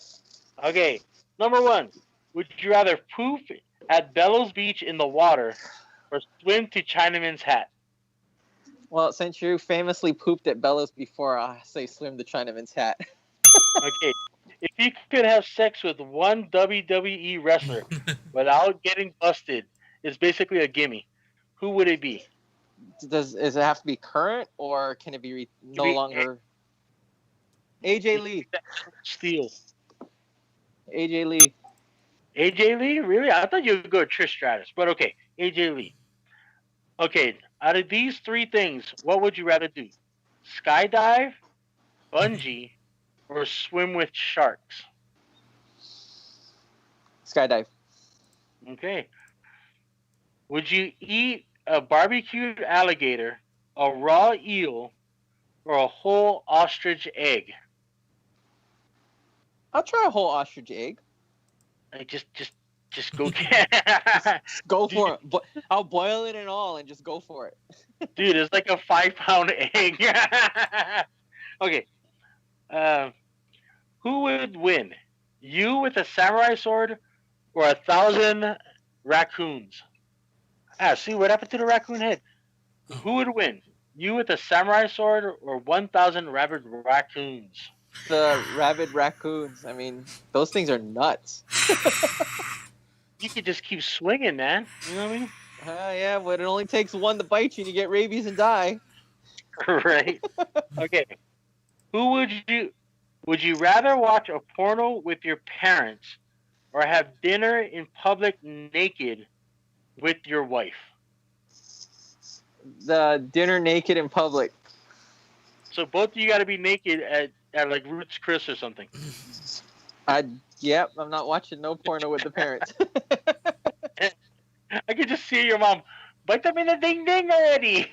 Okay, number one. Would you rather poop at Bellows Beach in the water or swim to Chinaman's hat? Well, since you famously pooped at Bellows before, I say swim the Chinaman's hat. Okay, if you could have sex with one WWE wrestler without getting busted, it's basically a gimme. Who would it be? Does it have to be current, or can it be no be- longer? AJ Lee. Steel. AJ Lee. AJ Lee? Really? I thought you would go Trish Stratus, but okay, AJ Lee. Okay, out of these three things, what would you rather do? Skydive, bungee, or swim with sharks? Skydive. Okay. Would you eat a barbecued alligator, a raw eel, or a whole ostrich egg? I'll try a whole ostrich egg. Like just go get. Go for it. I'll boil it and all and just go for it. Dude, it's like a 5-pound egg. Okay. Who would win? You with a samurai sword or 1,000 raccoons? See what happened to the raccoon head? Who would win? You with a samurai sword or 1,000 rabid raccoons? The rabid raccoons. I mean, those things are nuts. You could just keep swinging, man. You know what I mean? Yeah, but it only takes one to bite you and you get rabies and die. Right. Okay. Would you rather watch a porno with your parents or have dinner in public naked with your wife? The dinner naked in public. So both of you got to be naked at like Ruth's Chris or something. Yep, I'm not watching no porno with the parents. I could just see your mom bite them in the ding ding already.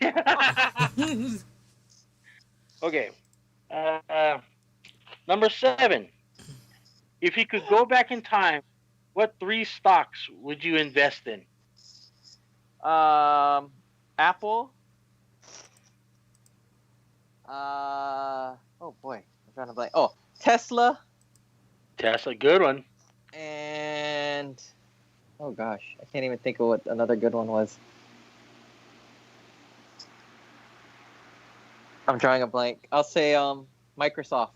Okay. Number 7. If you could go back in time, what 3 stocks would you invest in? Apple. Oh boy, I'm trying to blank. Oh, Tesla. Tesla, good one. And oh gosh, I can't even think of what another good one was. I'm drawing a blank. I'll say Microsoft.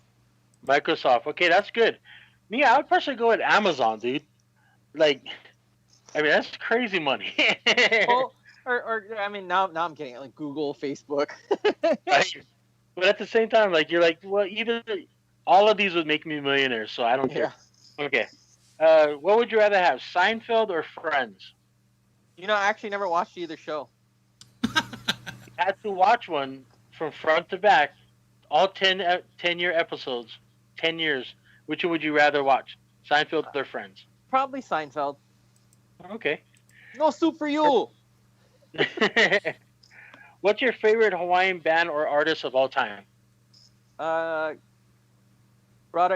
Microsoft. Okay, that's good. Me, I would personally go with Amazon, dude. Like, I mean, that's crazy money. Oh, or I mean, now I'm getting it. Like Google, Facebook. Right? But at the same time, like you're like, well, either all of these would make me a millionaire, so I don't care. Yeah. Okay. What would you rather have, Seinfeld or Friends? You know, I actually never watched either show. You had to watch one from front to back, all 10-year episodes, 10 years. Which one would you rather watch, Seinfeld or Friends? Probably Seinfeld. Okay. No soup for you. What's your favorite Hawaiian band or artist of all time? Rada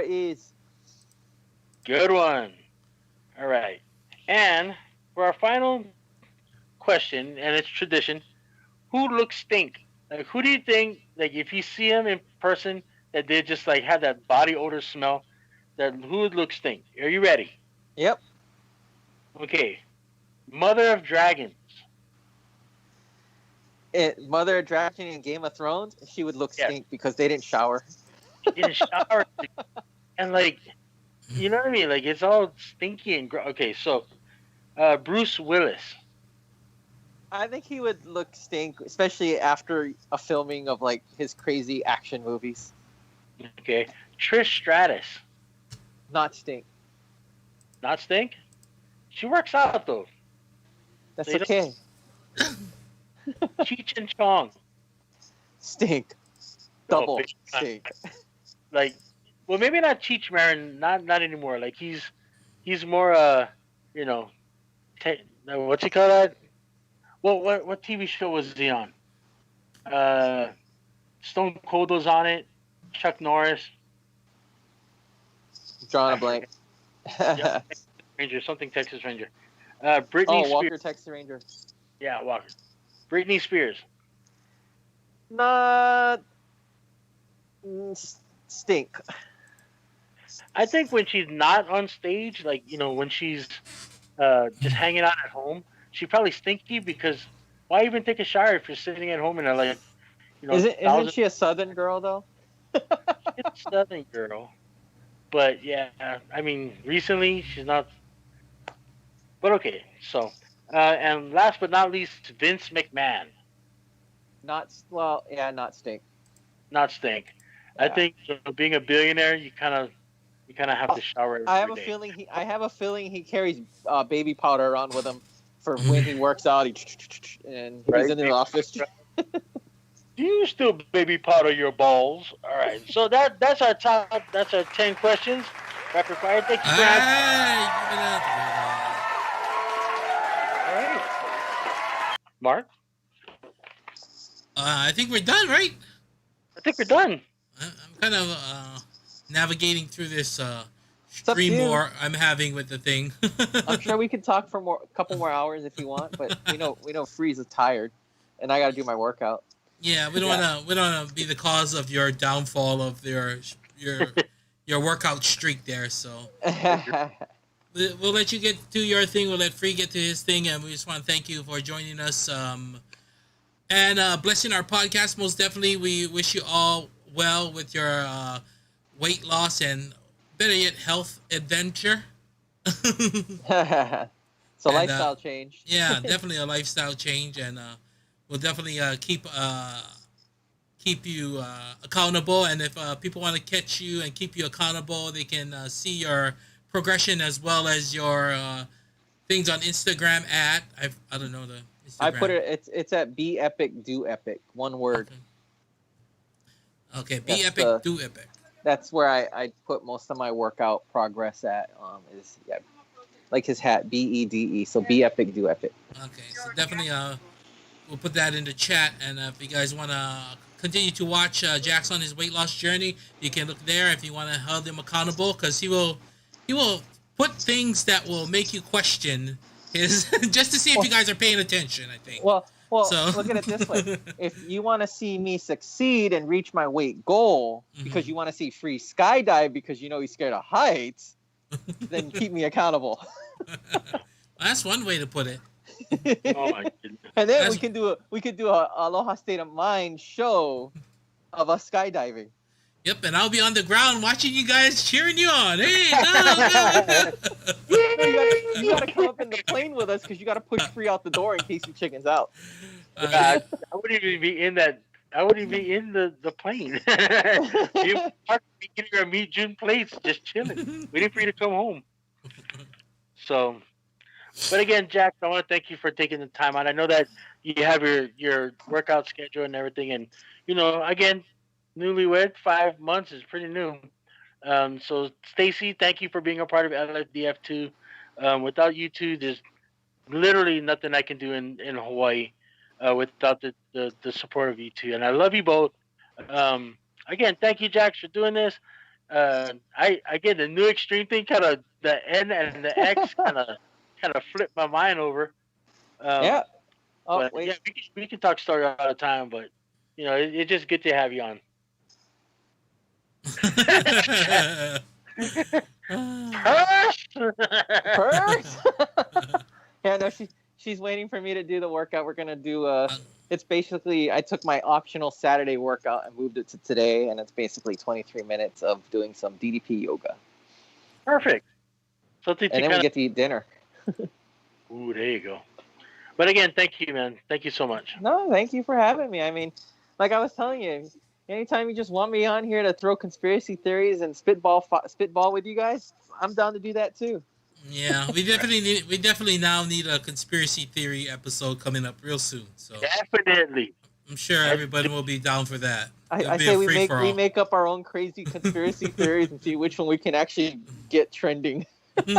Ease. Good one. All right. And for our final question, and it's tradition, who looks stink? Like, who do you think, like, if you see them in person, that they just, like, have that body odor smell, that who would look stink? Are you ready? Yep. Okay. Mother of Dragons. Mother of Dragon in Game of Thrones, she would look Yeah. stink because they didn't shower. In a shower. And, like, you know what I mean? Like, it's all stinky and okay, so Bruce Willis. I think he would look stink, especially after a filming of like his crazy action movies. Okay. Trish Stratus. Not stink. Not stink? She works out, though. That's So you okay. Cheech and Chong. Stink. Double big time. stink. Like, well, maybe not Cheech Marin, not anymore. Like, he's more, you know, what's he call that? What TV show was he on? Stone Cold was on it. Chuck Norris. Drawing a blank. Yeah, Ranger, something Texas Ranger. Britney Spears. Walker, Texas Ranger. Yeah, Walker. Britney Spears. Not stink. I think when she's not on stage, like, you know, when she's just hanging out at home, she's probably stinky because why even take a shower if you're sitting at home and like, you know, Isn't she a Southern girl though? It's a Southern girl. But yeah, I mean, recently she's not. But okay, so and last but not least, Vince McMahon. Not stink. Not stink. Yeah. I think being a billionaire, you kind of have to shower every I have day. I have a feeling he carries baby powder around with him for when he works out. And he's Right. in the office. Do you still baby powder your balls? All right. So that's our 10 questions. Rapid fire. Thank you, Brad. Give it up. All right. Mark, I think we're done, right? I think we're done. I'm kind of navigating through this up stream to you. war I'm having with the thing. I'm sure we could talk for a couple more hours if you want, but we know Freeze is tired, and I got to do my workout. Yeah, we don't wanna be the cause of your downfall of your workout streak there. So we'll let you get to your thing. We'll let Free get to his thing, and we just want to thank you for joining us and blessing our podcast. Most definitely, we wish you all well with your weight loss and better yet, health adventure. So lifestyle change. Yeah, definitely a lifestyle change, and we'll definitely keep you accountable. And if people want to catch you and keep you accountable, they can see your progression as well as your things on Instagram at I don't know the Instagram. I put it's at Be Epic Do Epic, one word. Okay, Be Epic Do Epic. That's where I put most of my workout progress at. Is like his hat, BEDE. So Be Epic Do Epic. Okay, so definitely we'll put that in the chat, and if you guys want to continue to watch Jack's on his weight loss journey, you can look there if you want to hold him accountable, because he will put things that will make you question his just to see if you guys are paying attention, I think. Well, so look at it this way. If you want to see me succeed and reach my weight goal because you want to see Free skydive because you know he's scared of heights, then keep me accountable. That's one way to put it. Oh my goodness. And then we could do a Aloha State of Mind show of us skydiving. Yep, and I'll be on the ground watching you guys cheering you on. Hey, You gotta come up in the plane with us because you gotta push Free out the door in case he chickens out. I wouldn't even be in that. I wouldn't even be in the plane. You parked me getting our meet June place, just chilling, waiting for you to come home. So, but again, Jack, I want to thank you for taking the time out. I know that you have your workout schedule and everything, and again, newlywed, 5 months is pretty new. So Stacy, thank you for being a part of LFDF2. Without you two, there's literally nothing I can do in Hawaii without the support of you two. And I love you both. Again, thank you, Jax, for doing this. I get the new extreme thing, kind of the N and the X kind of flipped my mind over. Yeah. Oh, wait. Yeah, we can talk story all the time, but it's just good to have you on. Purse? Yeah, no, she's waiting for me to do the workout. We're gonna do it's basically I took my optional Saturday workout and moved it to today, and it's basically 23 minutes of doing some DDP yoga. Perfect. Something and then we get to eat dinner. Ooh, there you go. But again, thank you, man. Thank you so much. No, thank you for having me. I mean, like I was telling you, anytime you just want me on here to throw conspiracy theories and spitball with you guys, I'm down to do that too. Yeah, we definitely now need a conspiracy theory episode coming up real soon. So definitely, I'm sure everybody will be down for that. I say we make up our own crazy conspiracy theories and see which one we can actually get trending. You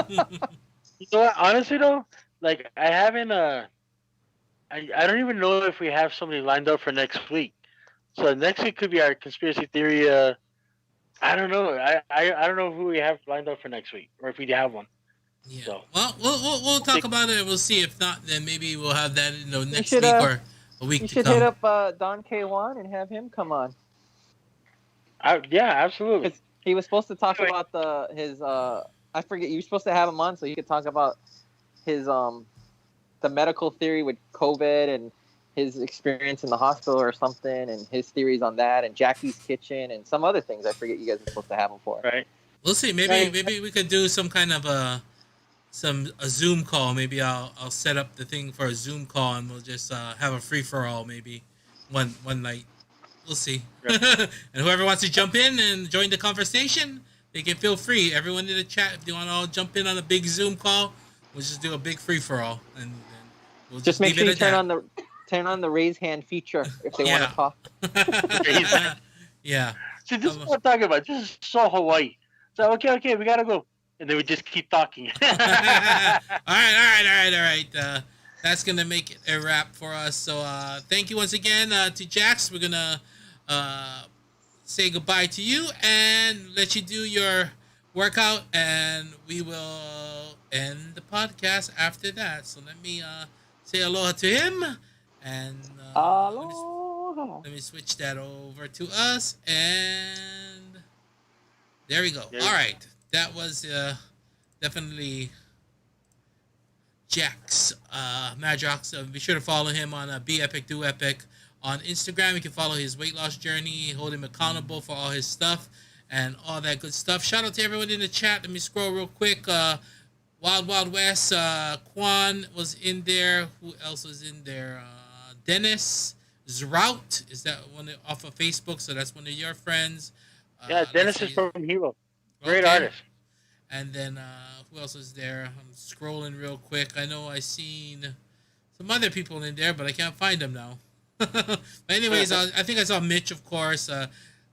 know what? Honestly though, like I haven't I don't even know if we have somebody lined up for next week. So next week could be our conspiracy theory. I don't know. I don't know who we have lined up for next week, or if we have one. Yeah. So. Well, we'll talk about it and we'll see. If not, then maybe we'll have that next week or a week. You to should come. hit up Don K1 and have him come on. Yeah, absolutely. He was supposed to talk about his. I forget. You were supposed to have him on so he could talk about his the medical theory with COVID and his experience in the hospital or something, and his theories on that, and Jackie's Kitchen and some other things. I forget you guys are supposed to have him for. Right. We'll see. Maybe we could do some kind of a Zoom call. Maybe I'll set up the thing for a Zoom call and we'll just have a free for all maybe one night. We'll see. Right. And whoever wants to jump in and join the conversation, they can feel free. Everyone in the chat, if you want to all jump in on a big Zoom call, we'll just do a big free for all, and we'll just make sure you turn on the raise hand feature if they want to talk. Yeah. See, this is what I'm talking about. This is so Hawaii. So okay, we gotta go, and then we just keep talking. All right, all right. That's gonna make it a wrap for us. So thank you once again to Jax. We're gonna say goodbye to you and let you do your workout, and we will end the podcast after that. So let me say aloha to him, and Aloha. let me switch that over to us, and there we go. There All right, that was definitely Jax Madrox. Be sure to follow him on Be Epic Do Epic on Instagram. You can follow his weight loss journey, hold him accountable for all his stuff and all that good stuff. Shout out to everyone in the chat. Let me scroll real quick. Wild West, Quan was in there. Who else was in there? Dennis Zrout. Is that one off of Facebook? So that's one of your friends. Yeah, Dennis is from Hero. Great artist. And then who else is there? I'm scrolling real quick. I know I seen some other people in there, but I can't find them now. But anyways, I think I saw Mitch, of course,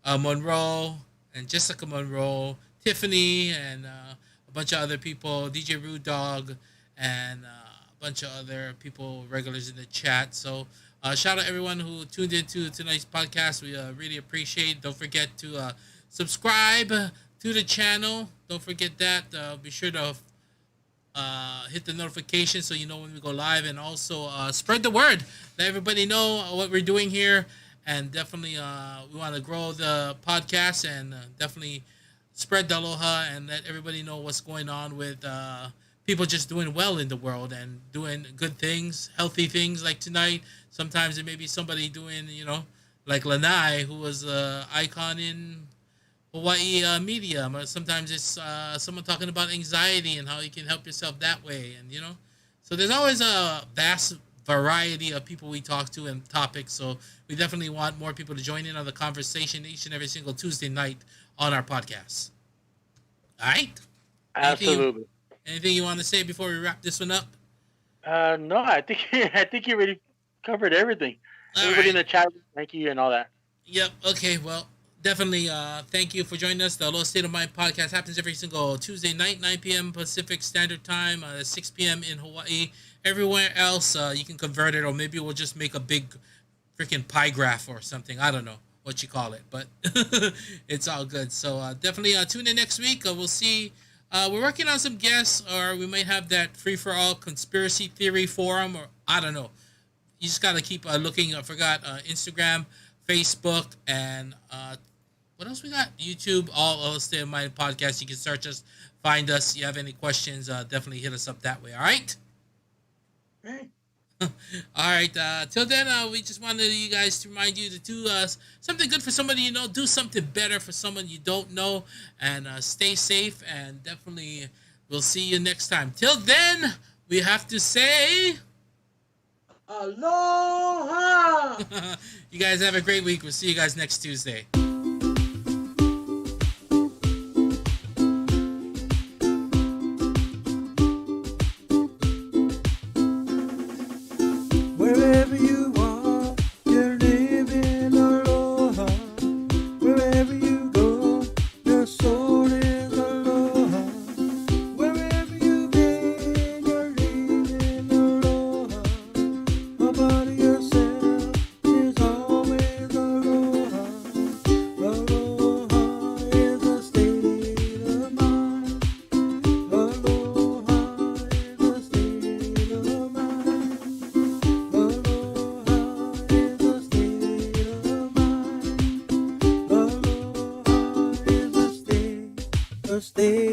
Monroe and Jessica Monroe, Tiffany, and a bunch of other people, DJ Rude Dog, and a bunch of other people, regulars in the chat. So shout out everyone who tuned into tonight's podcast. We really appreciate it. Don't forget to subscribe to the channel. Don't forget that. Be sure to hit the notification so you know when we go live, and also spread the word. Let everybody know what we're doing here, and definitely we want to grow the podcast, and definitely spread the aloha and let everybody know what's going on with people just doing well in the world and doing good things, healthy things like tonight. Sometimes it may be somebody doing, like Lanai, who was an icon in Hawaii media. Sometimes it's someone talking about anxiety and how you can help yourself that way, and so there's always a vast variety of people we talk to and topics. So we definitely want more people to join in on the conversation each and every single Tuesday night on our podcast. All right. Absolutely. Anything you want to say before we wrap this one up? No, I think you already covered everything. Everybody in the chat, thank you and all that. Yep. Okay. Well, definitely thank you for joining us. The Aloha State of Mind podcast happens every single Tuesday night, 9 p.m. Pacific Standard Time, 6 p.m. in Hawaii. Everywhere else, you can convert it, or maybe we'll just make a big freaking pie graph or something. I don't know what you call it, but it's all good. So definitely tune in next week. We'll see. We're working on some guests, or we might have that free-for-all conspiracy theory forum, or I don't know. You just got to keep looking. I forgot Instagram, Facebook, and what else we got? YouTube, all State of Mind podcast. You can search us, find us. If you have any questions, definitely hit us up that way. All right? Right. All right. Till then, we just wanted you guys to remind you to do something good for somebody you know. Do something better for someone you don't know. And stay safe. And definitely we'll see you next time. Till then, we have to say... Aloha! You guys have a great week. We'll see you guys next Tuesday. Wherever you are, you're living aloha. Wherever you go, your soul is aloha. Wherever you've been, you're living aloha. About yourself is always aloha. Aloha is a state of mind. Aloha is a state of mind. Stay